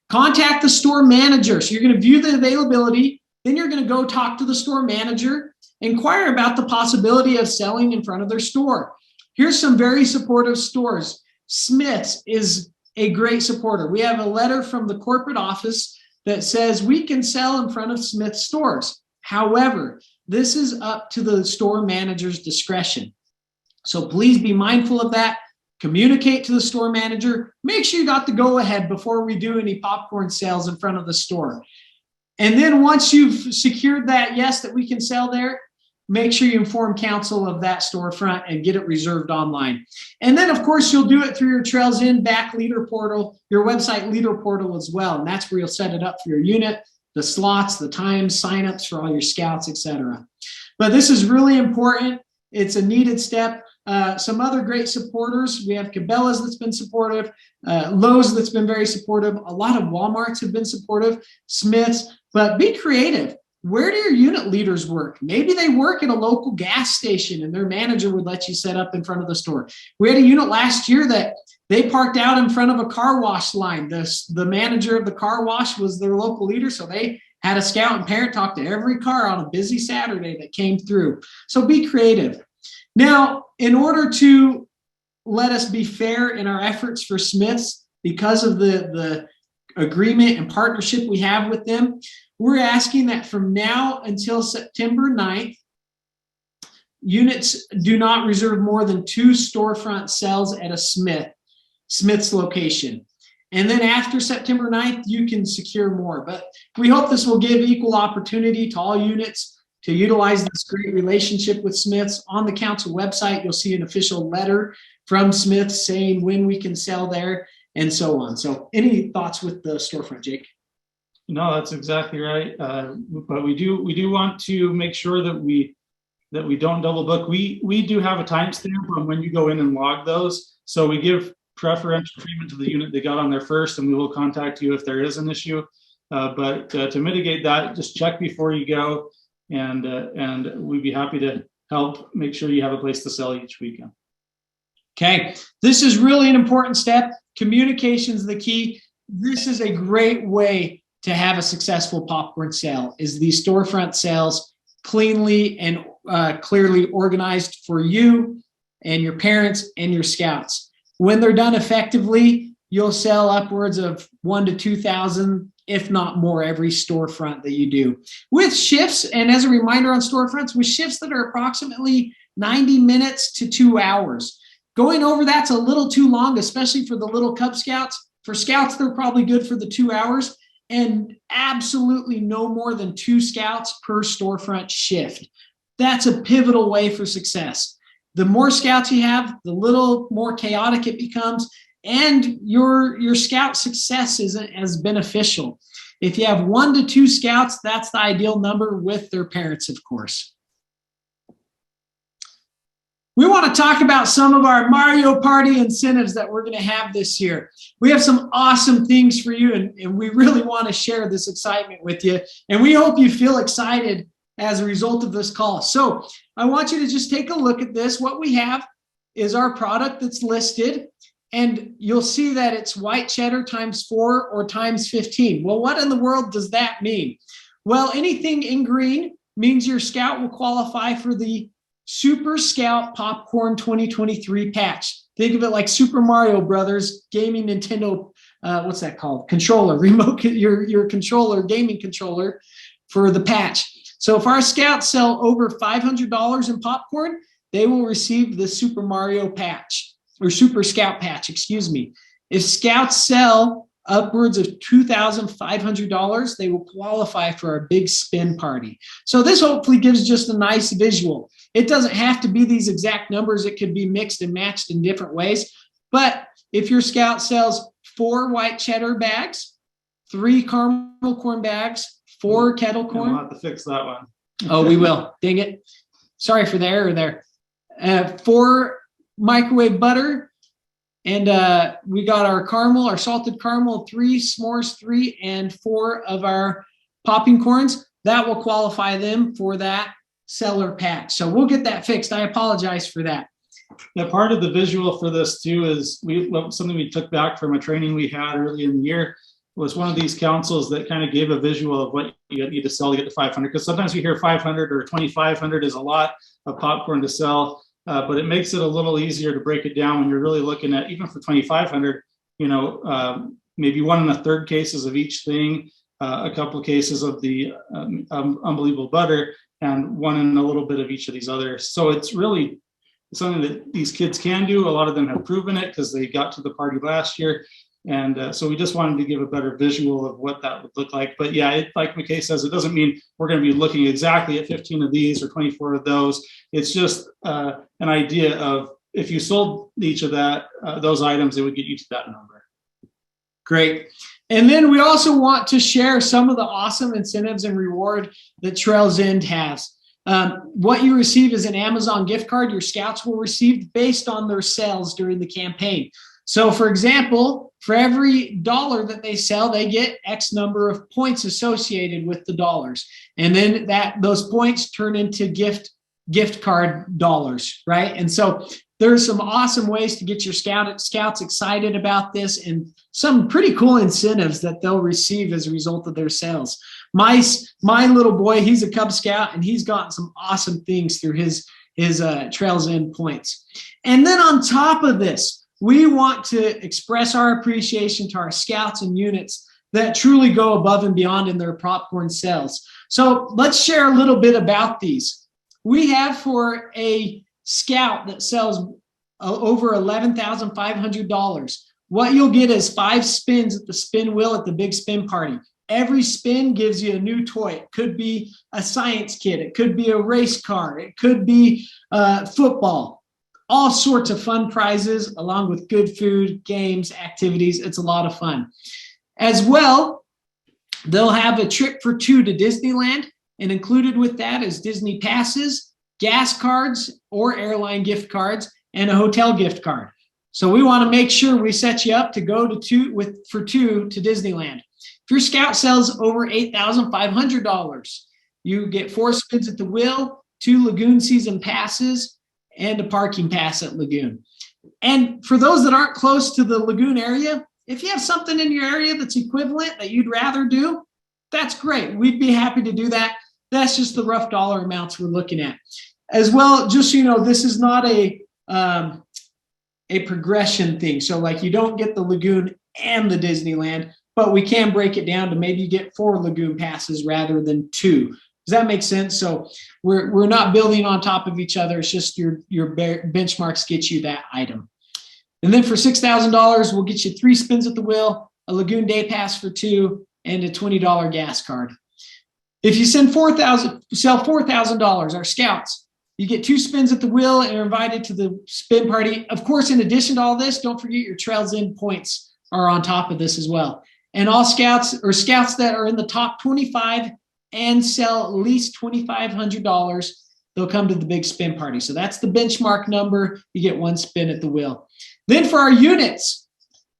Contact the store manager. So you're going to view the availability, then you're going to go talk to the store manager, inquire about the possibility of selling in front of their store. Here's some very supportive stores. Smith's is a great supporter. We have a letter from the corporate office that says we can sell in front of Smith's stores. However, this is up to the store manager's discretion. So please be mindful of that. Communicate to the store manager. Make sure you got the go ahead before we do any popcorn sales in front of the store. And then once you've secured that, yes, that we can sell there, make sure you inform council of that storefront and get it reserved online. And then, of course, you'll do it through your Trails In Back leader portal, your website leader portal as well. And that's where you'll set it up for your unit, the slots, the times, signups for all your scouts, etc. But this is really important. It's a needed step. Some other great supporters. We have Cabela's that's been supportive, Lowe's that's been very supportive. A lot of Walmarts have been supportive, Smith's, but be creative. Where do your unit leaders work? Maybe they work at a local gas station and their manager would let you set up in front of the store. We had a unit last year that they parked out in front of a car wash line. The manager of the car wash was their local leader, so they had a scout and parent talk to every car on a busy Saturday that came through. So be creative. Now, in order to let us be fair in our efforts for Smith's, because of the agreement and partnership we have with them, we're asking that from now until September 9th, units do not reserve more than 2 storefront sales at a Smith's location. And then after September 9th, you can secure more. But we hope this will give equal opportunity to all units to utilize this great relationship with Smith's. On the council website, you'll see an official letter from Smith's saying when we can sell there and so on. So any thoughts with the storefront, Jake? No, that's exactly right. But we do want to make sure that we don't double book. We do have a timestamp on when you go in and log those. So we give preferential treatment to the unit they got on there first, and we will contact you if there is an issue. But to mitigate that, just check before you go, and we'd be happy to help make sure you have a place to sell each weekend. Okay, this is really an important step. Communication is the key. This is a great way to have a successful popcorn sale, is these storefront sales, cleanly and clearly organized for you and your parents and your scouts. When they're done effectively, you'll sell upwards of 1,000 to 2,000, if not more, every storefront that you do. With shifts, and as a reminder on storefronts, with shifts that are approximately 90 minutes to 2 hours. Going over that's a little too long, especially for the little Cub Scouts. For scouts, they're probably good for the 2 hours, and absolutely no more than 2 scouts per storefront shift. That's a pivotal way for success. The more scouts you have, the little more chaotic it becomes, and your scout success isn't as beneficial. If you have 1 to 2 scouts, that's the ideal number with their parents, of course. We want to talk about some of our Mario Party incentives that we're going to have this year. We have some awesome things for you, and we really want to share this excitement with you. And we hope you feel excited as a result of this call. So I want you to just take a look at this. What we have is our product that's listed, and you'll see that it's white cheddar times 4 or times 15. Well, what in the world does that mean? Well, anything in green means your scout will qualify for the Super Scout Popcorn 2023 patch. Think of it like Super Mario Brothers gaming Nintendo, what's that called? Controller, remote, your controller, gaming controller for the patch. So if our scouts sell over $500 in popcorn, they will receive the Super Mario patch, or Super Scout patch, excuse me. If scouts sell upwards of $2,500, they will qualify for our big spin party. So this hopefully gives just a nice visual. It doesn't have to be these exact numbers. It could be mixed and matched in different ways. But if your scout sells 4 white cheddar bags, 3 caramel corn bags, 4 kettle corn. We'll have to fix that one. Oh, we will. Dang it. Sorry for the error there. 4 microwave butter, and we got our caramel, our salted caramel, 3 s'mores, 3, and 4 of our popping corns. That will qualify them for that seller pack. So we'll get that fixed. I apologize for that. Now, part of the visual for this too is something we took back from a training we had early in the year was one of these councils that kind of gave a visual of what you need to sell to get to 500. Because sometimes you hear 500 or 2,500 is a lot of popcorn to sell, but it makes it a little easier to break it down when you're really looking at, even for 2,500, maybe 1 1/3 cases of each thing, a couple of cases of the unbelievable butter, and 1 and a little bit of each of these others. So it's really something that these kids can do. A lot of them have proven it because they got to the party last year. And so we just wanted to give a better visual of what that would look like. But yeah, like McKay says, it doesn't mean we're going to be looking exactly at 15 of these or 24 of those. It's just an idea of if you sold each of those items, it would get you to that number. Great. And then we also want to share some of the awesome incentives and reward that Trails End has. What you receive is an Amazon gift card your scouts will receive based on their sales during the campaign. So for example, for every $1 that they sell, they get X number of points associated with the dollars. And then those points turn into gift card dollars, right? And so there's some awesome ways to get your scouts excited about this, and some pretty cool incentives that they'll receive as a result of their sales. My little boy, he's a Cub Scout, and he's gotten some awesome things through his Trails End points. And then on top of this, we want to express our appreciation to our scouts and units that truly go above and beyond in their popcorn sales. So let's share a little bit about these. We have for a scout that sells over $11,500, what you'll get is 5 spins at the spin wheel at the big spin party. Every spin gives you a new toy. It could be a science kit. It could be a race car. It could be football. All sorts of fun prizes along with good food, games, activities. It's a lot of fun. As well, they'll have a trip for 2 to Disneyland, and included with that is Disney passes, gas cards or airline gift cards, and a hotel gift card. So we want to make sure we set you up to go for 2 to Disneyland. If your scout sells over $8,500, you get 4 spins at the wheel, 2 Lagoon season passes, and a parking pass at Lagoon. And for those that aren't close to the Lagoon area, if you have something in your area that's equivalent that you'd rather do, that's great. We'd be happy to do that. That's just the rough dollar amounts we're looking at. As well, just so you know, this is not a progression thing. So like you don't get the Lagoon and the Disneyland, but we can break it down to maybe you get 4 Lagoon passes rather than 2. Does that make sense? So we're not building on top of each other. It's just your benchmarks get you that item. And then for $6,000, we'll get you 3 spins at the wheel, a Lagoon day pass for 2, and a $20 gas card. If you sell $4,000, our scouts, you get 2 spins at the wheel and are invited to the spin party. Of course, in addition to all this, don't forget your Trails End points are on top of this as well. And all scouts or scouts that are in the top 25 and sell at least $2,500, they'll come to the big spin party. So that's the benchmark number. You get 1 spin at the wheel. Then for our units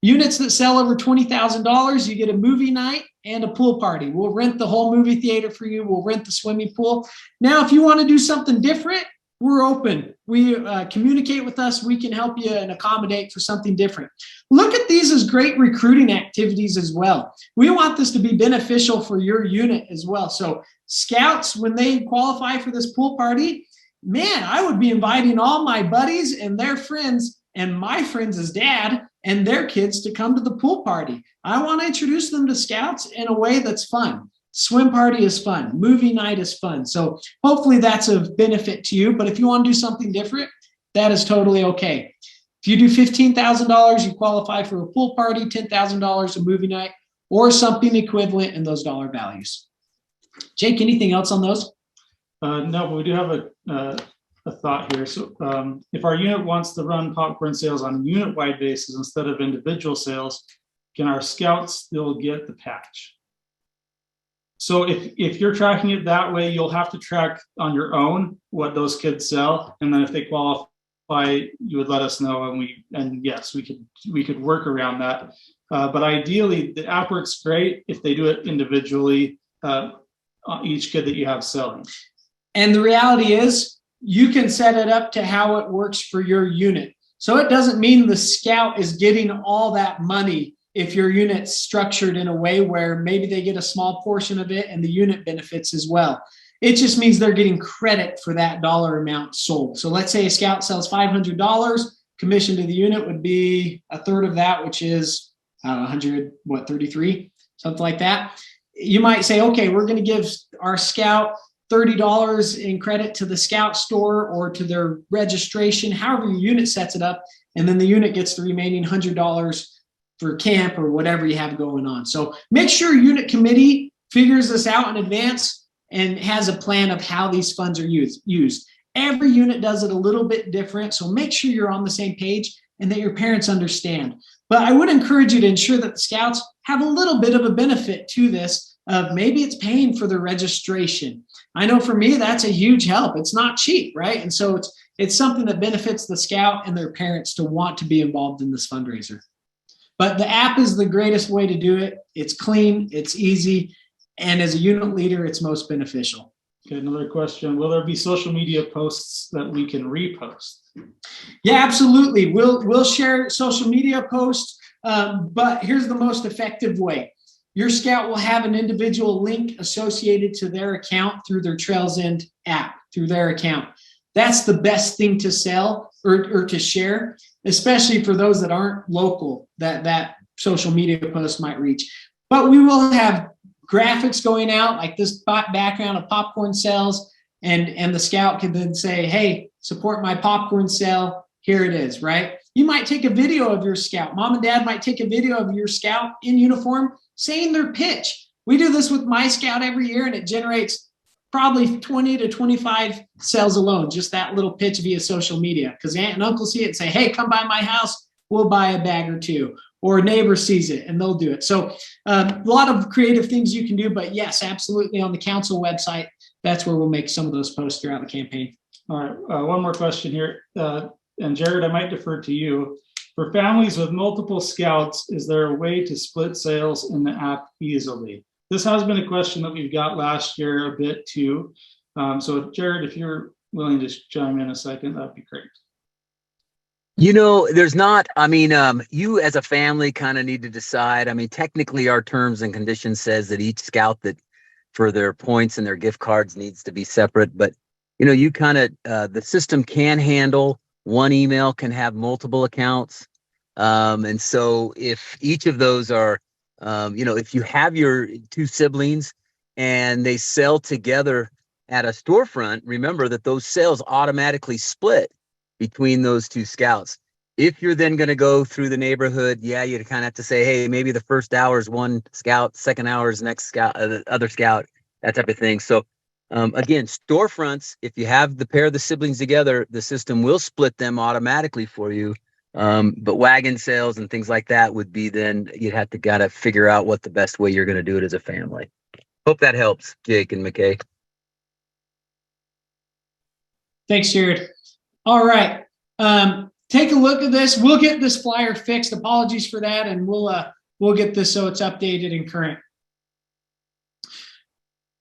that sell over $20,000, you get a movie night and a pool party. We'll rent the whole movie theater for you. We'll rent the swimming pool. Now, if you want to do something different, we're open. We communicate with us. We can help you and accommodate for something different. Look at these as great recruiting activities as well. We want this to be beneficial for your unit as well. So scouts, when they qualify for this pool party, man, I would be inviting all my buddies and their friends and my friends' dad and their kids to come to the pool party. I want to introduce them to scouts in a way that's fun. Swim party is fun. Movie night is fun. So hopefully that's of benefit to you. But if you want to do something different, that is totally okay. If you do $15,000, you qualify for a pool party, $10,000 a movie night, or something equivalent in those dollar values. Jake, anything else on those? No, but we do have a thought here. So if our unit wants to run popcorn sales on a unit-wide basis instead of individual sales, can our scouts still get the patch? So if you're tracking it that way, you'll have to track on your own what those kids sell, and then if they qualify, you would let us know, and yes, we could work around that. But ideally, the app works great if they do it individually, each kid that you have selling. And the reality is, you can set it up to how it works for your unit. So it doesn't mean the scout is getting all that money if your unit's structured in a way where maybe they get a small portion of it and the unit benefits as well. It just means they're getting credit for that dollar amount sold. So let's say a scout sells $500, commission to the unit would be a third of that, which is 33, something like that. You might say, okay, we're going to give our scout $30 in credit to the scout store or to their registration, however your unit sets it up, and then the unit gets the remaining $100 for camp or whatever you have going on. So make sure unit committee figures this out in advance and has a plan of how these funds are used. Every unit does it a little bit different, so make sure you're on the same page and that your parents understand. But I would encourage you to ensure that the scouts have a little bit of a benefit to this. Maybe it's paying for the registration. I know for me, that's a huge help. It's not cheap, right? And so it's something that benefits the scout and their parents to want to be involved in this fundraiser. But the app is the greatest way to do it. It's clean, it's easy, and as a unit leader, it's most beneficial. Okay, another question. Will there be social media posts that we can repost? Yeah, absolutely. We'll share social media posts, but here's the most effective way. Your scout will have an individual link associated to their account through their Trails End app, through their account. That's the best thing to sell or to share, especially for those that aren't local, that social media post might reach. But we will have graphics going out like this background of popcorn sales, and the scout can then say, hey, support my popcorn sale. Here it is, right? You might take a video of your scout. Mom and dad might take a video of your scout in uniform saying their pitch. We do this with my scout every year, and it generates probably 20 to 25 sales alone, just that little pitch via social media, because aunt and uncle see it and say, hey, come by my house, we'll buy a bag or two. Or a neighbor sees it and they'll do it. So a lot of creative things you can do, but yes, absolutely on the council website, that's where we'll make some of those posts throughout the campaign. All right, one more question here. And Jared, I might defer to you. For families with multiple scouts, is there a way to split sales in the app easily? This has been a question that we've got last year a bit too. So Jared, if you're willing to chime in a second, that'd be great. You know, there's not, I mean, you as a family kind of need to decide. I mean, technically our terms and conditions says that each scout that for their points and their gift cards needs to be separate. But, you know, you kind of, the system can handle one email can have multiple accounts. And so if each of those are, you know, if you have your two siblings and they sell together at a storefront, remember that those sales automatically split between those two scouts. If you're then going to go through the neighborhood, yeah, you kind of have to say, hey, maybe the first hour is one scout, second hour is next scout, the other scout, that type of thing. So again, storefronts, if you have the pair of the siblings together, the system will split them automatically for you. But wagon sales and things like that would be then you'd have to gotta figure out what the best way you're going to do it as a family. Hope that helps, Jake and McKay. Thanks, Jared. All right. Take a look at this. We'll get this flyer fixed. Apologies for that. And we'll get this so it's updated and current.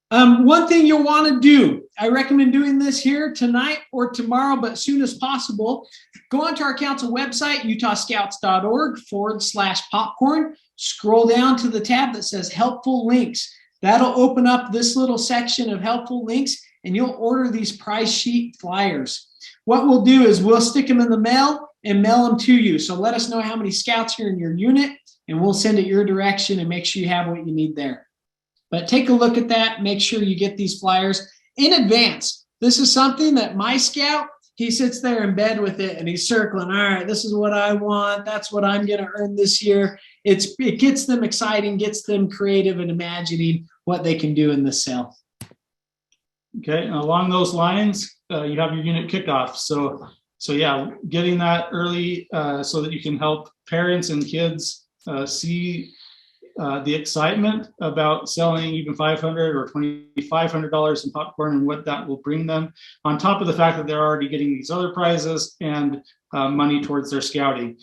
One thing you'll want to do, I recommend doing this here tonight or tomorrow, but as soon as possible, go onto our council website, utahscouts.org/popcorn. Scroll down to the tab that says helpful links. That'll open up this little section of helpful links, and you'll order these prize sheet flyers. What we'll do is we'll stick them in the mail and mail them to you. So let us know how many scouts are in your unit, and we'll send it your direction and make sure you have what you need there. But take a look at that. Make sure you get these flyers in advance. This is something that my scout, he sits there in bed with it and he's circling. All right, this is what I want. That's what I'm going to earn this year. It gets them exciting, gets them creative and imagining what they can do in this sale. Okay, and along those lines, you have your unit kickoff. So yeah, getting that early so that you can help parents and kids see the excitement about selling even $500 or $2,500 in popcorn and what that will bring them, on top of the fact that they're already getting these other prizes and money towards their scouting.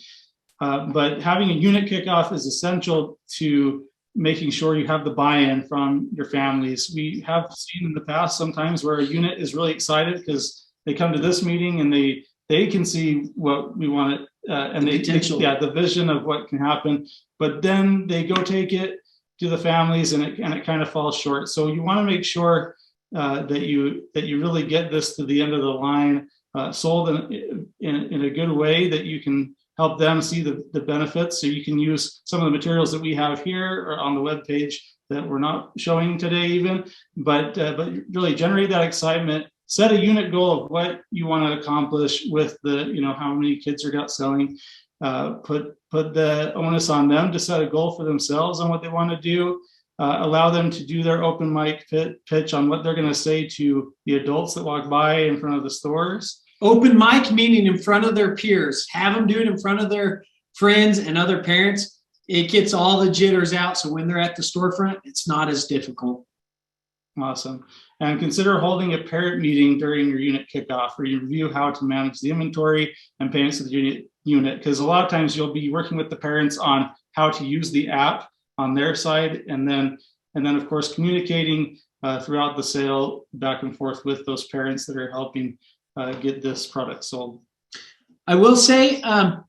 But having a unit kickoff is essential to making sure you have the buy-in from your families. We have seen in the past sometimes where a unit is really excited because they come to this meeting and they can see what we want and the vision of what can happen, but then they go take it to the families and it kind of falls short. So you want to make sure that you really get this to the end of the line, sold in a good way that you can help them see the benefits. So you can use some of the materials that we have here or on the web page that we're not showing today even, but really generate that excitement. Set a unit goal of what you want to accomplish with the, how many kids are out selling. Put the onus on them to set a goal for themselves on what they want to do. Allow them to do their open mic pitch on what they're going to say to the adults that walk by in front of the stores. Open mic meaning in front of their peers. Have them do it in front of their friends and other parents. It gets all the jitters out. So when they're at the storefront, it's not as difficult. Awesome. And consider holding a parent meeting during your unit kickoff where you review how to manage the inventory and payments to the unit. Because a lot of times you'll be working with the parents on how to use the app on their side, and then of course communicating throughout the sale back and forth with those parents that are helping get this product sold. I will say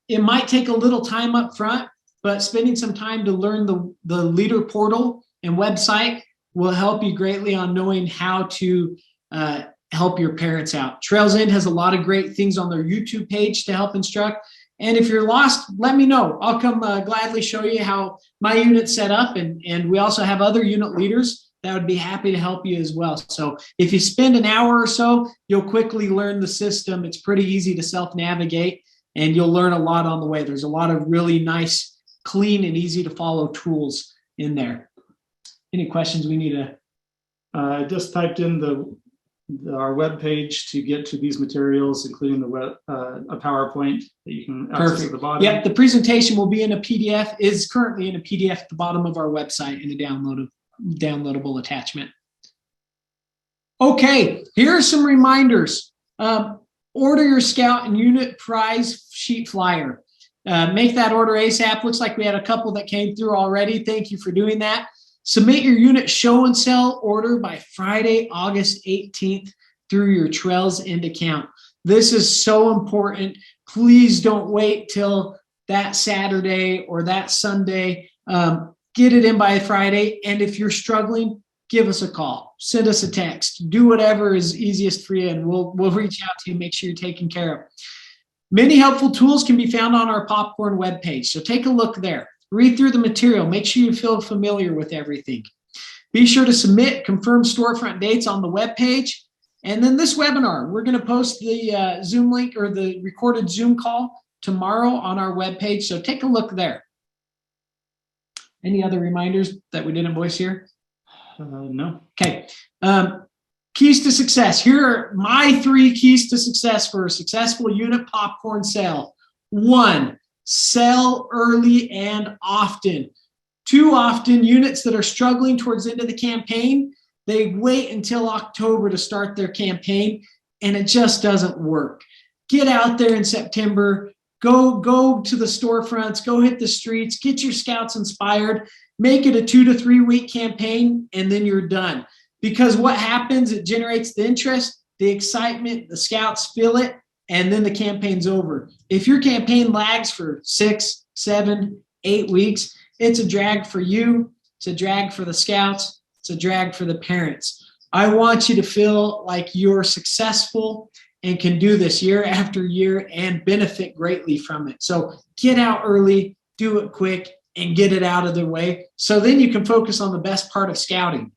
it might take a little time up front, but spending some time to learn the leader portal and website will help you greatly on knowing how to help your parents out. Trails End has a lot of great things on their YouTube page to help instruct. And if you're lost, let me know. I'll come gladly show you how my unit's set up. And we also have other unit leaders that would be happy to help you as well. So if you spend an hour or so, you'll quickly learn the system. It's pretty easy to self-navigate, and you'll learn a lot on the way. There's a lot of really nice, clean, and easy to follow tools in there. Any questions we need to? I just typed in our web page to get to these materials, including a PowerPoint that you can access at the bottom. Yep, the presentation will be in a PDF, is currently in a PDF at the bottom of our website in a downloadable attachment. Okay, here are some reminders. Order your Scout and Unit prize sheet flyer. Make that order ASAP. Looks like we had a couple that came through already. Thank you for doing that. Submit your unit show and sell order by Friday, August 18th through your Trails End account. This is so important. Please don't wait till that Saturday or that Sunday. Get it in by Friday. And if you're struggling, give us a call. Send us a text. Do whatever is easiest for you, and we'll reach out to you, make sure you're taken care of. Many helpful tools can be found on our Popcorn webpage, so take a look there. Read through the material. Make sure you feel familiar with everything. Be sure to submit confirmed storefront dates on the webpage. And then this webinar, we're going to post the Zoom link or the recorded Zoom call tomorrow on our webpage. So take a look there. Any other reminders that we didn't voice here? No. Okay. Keys to success. Here are my 3 keys to success for a successful unit popcorn sale. 1, sell early and often. Too often, units that are struggling towards the end of the campaign, they wait until October to start their campaign, and it just doesn't work. Get out there in September. Go to the storefronts. Go hit the streets. Get your scouts inspired. Make it a 2 to 3 week campaign, and then you're done. Because what happens, it generates the interest, the excitement, the scouts feel it, and then the campaign's over. If your campaign lags for 6, 7, 8 weeks, it's a drag for you, it's a drag for the scouts, it's a drag for the parents. I want you to feel like you're successful and can do this year after year and benefit greatly from it. So get out early, do it quick, and get it out of the way. So then you can focus on the best part of scouting.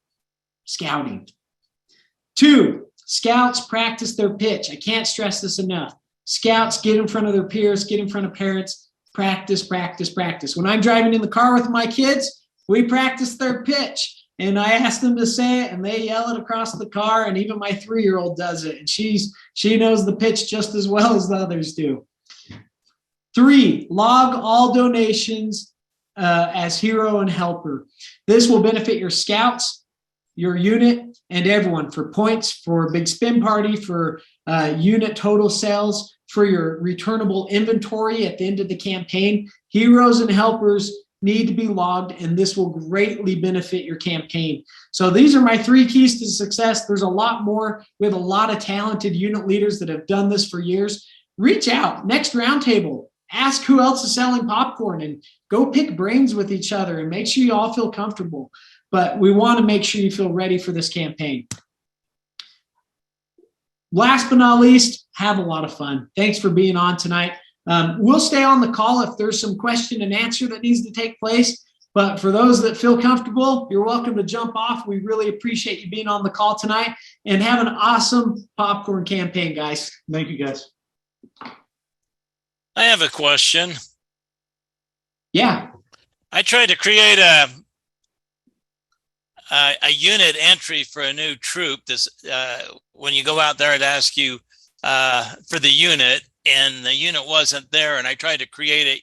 2, scouts practice their pitch. I can't stress this enough. Scouts get in front of their peers, get in front of parents, practice, practice, practice. When I'm driving in the car with my kids, we practice their pitch. And I ask them to say it, and they yell it across the car, and even my 3-year-old does it. And she knows the pitch just as well as the others do. 3, log all donations as hero and helper. This will benefit your scouts, your unit, and everyone for points, for big spin party, for unit total sales, for your returnable inventory at the end of the campaign. Heroes and helpers need to be logged, and this will greatly benefit your campaign. So these are my 3 keys to success. There's a lot more. We have a lot of talented unit leaders that have done this for years. Reach out, next roundtable, ask who else is selling popcorn, and go pick brains with each other and make sure you all feel comfortable. But we want to make sure you feel ready for this campaign. Last but not least, have a lot of fun. Thanks for being on tonight. We'll stay on the call if there's some question and answer that needs to take place. But for those that feel comfortable, you're welcome to jump off. We really appreciate you being on the call tonight, and have an awesome popcorn campaign, guys. Thank you, guys. I have a question. Yeah. I tried to create a unit entry for a new troop. This when you go out there, it asks you for the unit, and the unit wasn't there. And I tried to create it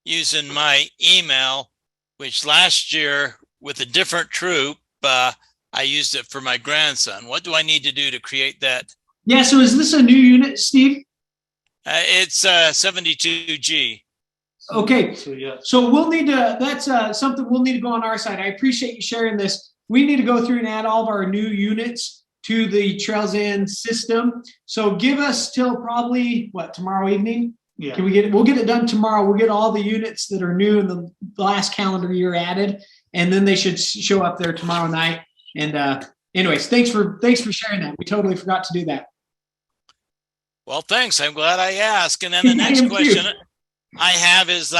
using my email, which last year with a different troop, I used it for my grandson. What do I need to do to create that? Yeah. So is this a new unit, Steve? It's 72G. Okay. So, yeah. So we'll need to, that's something we'll need to go on our side. I appreciate you sharing this. We need to go through and add all of our new units to the Trails In system. So give us till probably, tomorrow evening? Yeah. Can we get it? We'll get it done tomorrow. We'll get all the units that are new in the last calendar year added, and then they should show up there tomorrow night. And anyways, thanks for sharing that. We totally forgot to do that. Well, thanks. I'm glad I asked. And then the next question I have is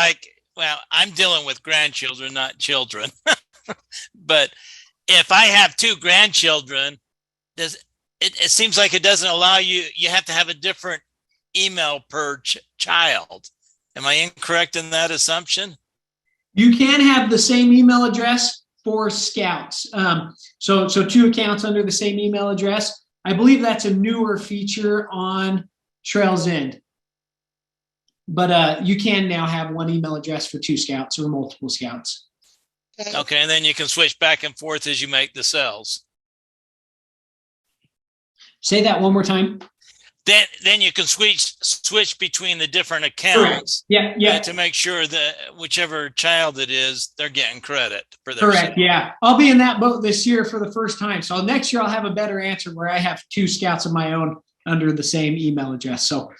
I'm dealing with grandchildren, not children. But if I have 2 grandchildren, it seems like it doesn't allow you have to have a different email per child. Am I incorrect in that assumption? You can have the same email address for scouts. So 2 accounts under the same email address. I believe that's a newer feature on Trails End. But you can now have 1 email address for 2 scouts or multiple scouts. Okay, and then you can switch back and forth as you make the sales. Say that one more time. Then you can switch between the different accounts. Correct. Yeah. To make sure that whichever child it is, they're getting credit for their Correct. sale. Yeah. I'll be in that boat this year for the first time. So next year I'll have a better answer where I have 2 scouts of my own under the same email address. So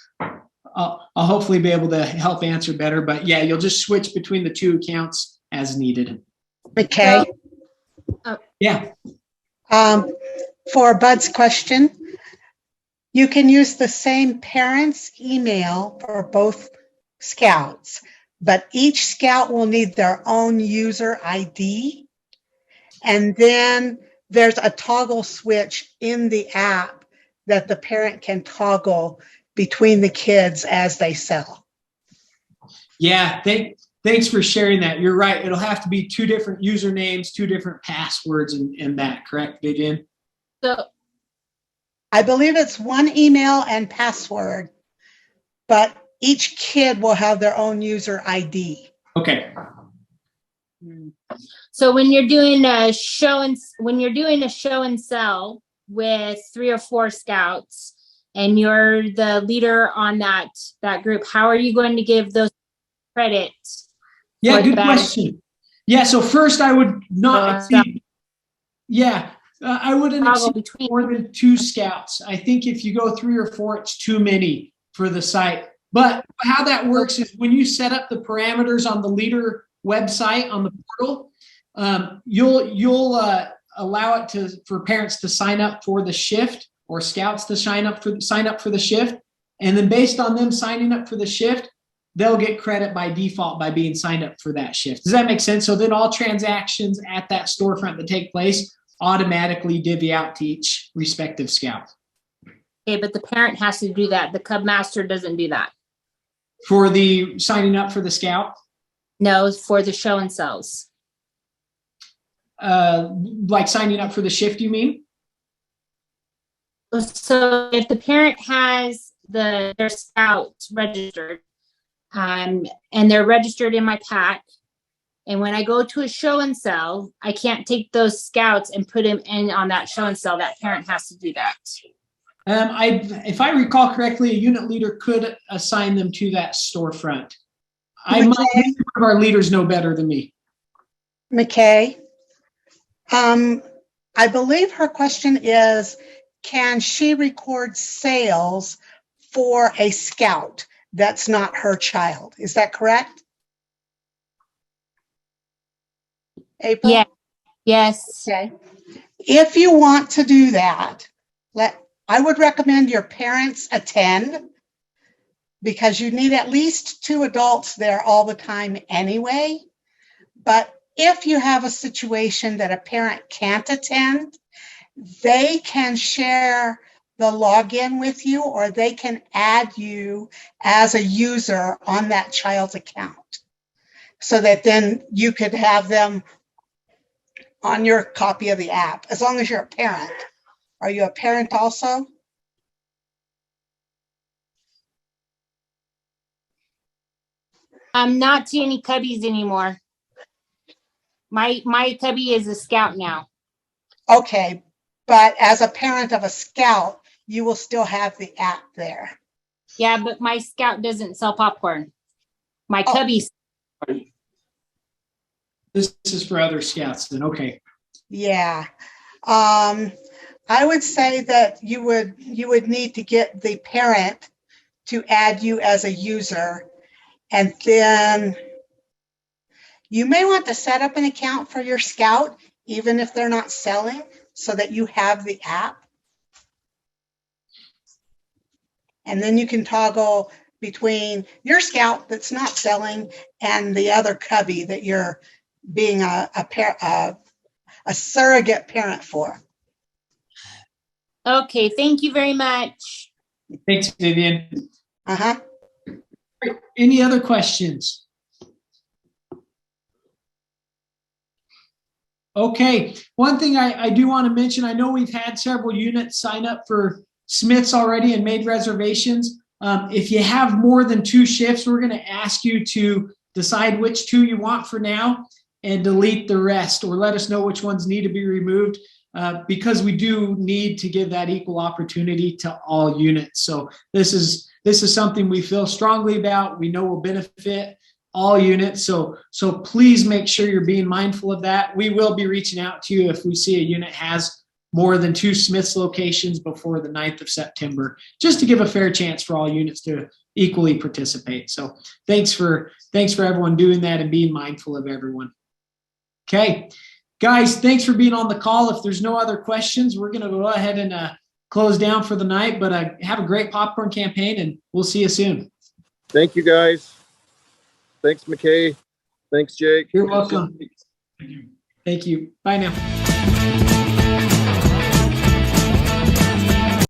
I'll hopefully be able to help answer better. But yeah, you'll just switch between the 2 accounts as needed. Okay. Yeah. For Bud's question, you can use the same parent's email for both scouts, but each scout will need their own user ID. And then there's a toggle switch in the app that the parent can toggle between the kids as they sell. Yeah. Thanks for sharing that. You're right. It'll have to be 2 different usernames, 2 different passwords and that, correct, Vivian? So I believe it's 1 email and password, but each kid will have their own user ID. Okay. So when you're doing a show and sell with 3 or 4 scouts, and you're the leader on that group, how are you going to give those credits? Yeah, good question. Yeah, so first I would not exceed. Yeah, I wouldn't exceed more than 2 scouts. I think if you go 3 or 4, it's too many for the site. But how that works is when you set up the parameters on the leader website on the portal, you'll allow it for parents to sign up for the shift, or scouts to sign up for the shift, and then based on them signing up for the shift, they'll get credit by default by being signed up for that shift. Does that make sense? So then all transactions at that storefront that take place automatically divvy out to each respective scout. Okay, but the parent has to do that. The Cub Master doesn't do that. For the signing up for the scout? No, for the show and sells. Like signing up for the shift, you mean? So if the parent has their scout registered, and they're registered in my pack, And when I go to a show and sell, I can't take those scouts and put them in on that show and sell. That parent has to do that. If I recall correctly, a unit leader could assign them to that storefront. Many of our leaders know better than me. McKay, I believe her question is, can she record sales for a scout that's not her child? Is that correct? April? Yeah. Yes. Okay. If you want to do that, I would recommend your parents attend, because you need at least 2 adults there all the time anyway. But if you have a situation that a parent can't attend, they can share the login with you, or they can add you as a user on that child's account, so that then you could have them on your copy of the app, as long as you're a parent. Are you a parent also? I'm not to any cubbies anymore. My cubby is a scout now. Okay, but as a parent of a scout, you will still have the app there. Yeah, but my scout doesn't sell popcorn. My cubby. This is for other scouts then, okay. Yeah. I would say that you would need to get the parent to add you as a user, and then you may want to set up an account for your scout, even if they're not selling, so that you have the app. And then you can toggle between your scout that's not selling and the other cubby that you're being a surrogate parent for. Okay, thank you very much. Thanks, Vivian. Uh-huh. Any other questions? Okay, one thing I do want to mention, I know we've had several units sign up for Smiths already and made reservations. If you have more than 2 shifts, we're going to ask you to decide which 2 you want for now and delete the rest, or let us know which ones need to be removed, because we do need to give that equal opportunity to all units. So this is something we feel strongly about. We know will benefit all units. So please make sure you're being mindful of that. We will be reaching out to you if we see a unit has more than 2 Smiths locations before the 9th of September, just to give a fair chance for all units to equally participate. So thanks for everyone doing that and being mindful of everyone. Okay, guys, thanks for being on the call. If there's no other questions, we're going to go ahead and close down for the night, but have a great popcorn campaign, and we'll see you soon. Thank you, guys. Thanks, McKay. Thanks, Jake. You're welcome. Thank you. Bye now.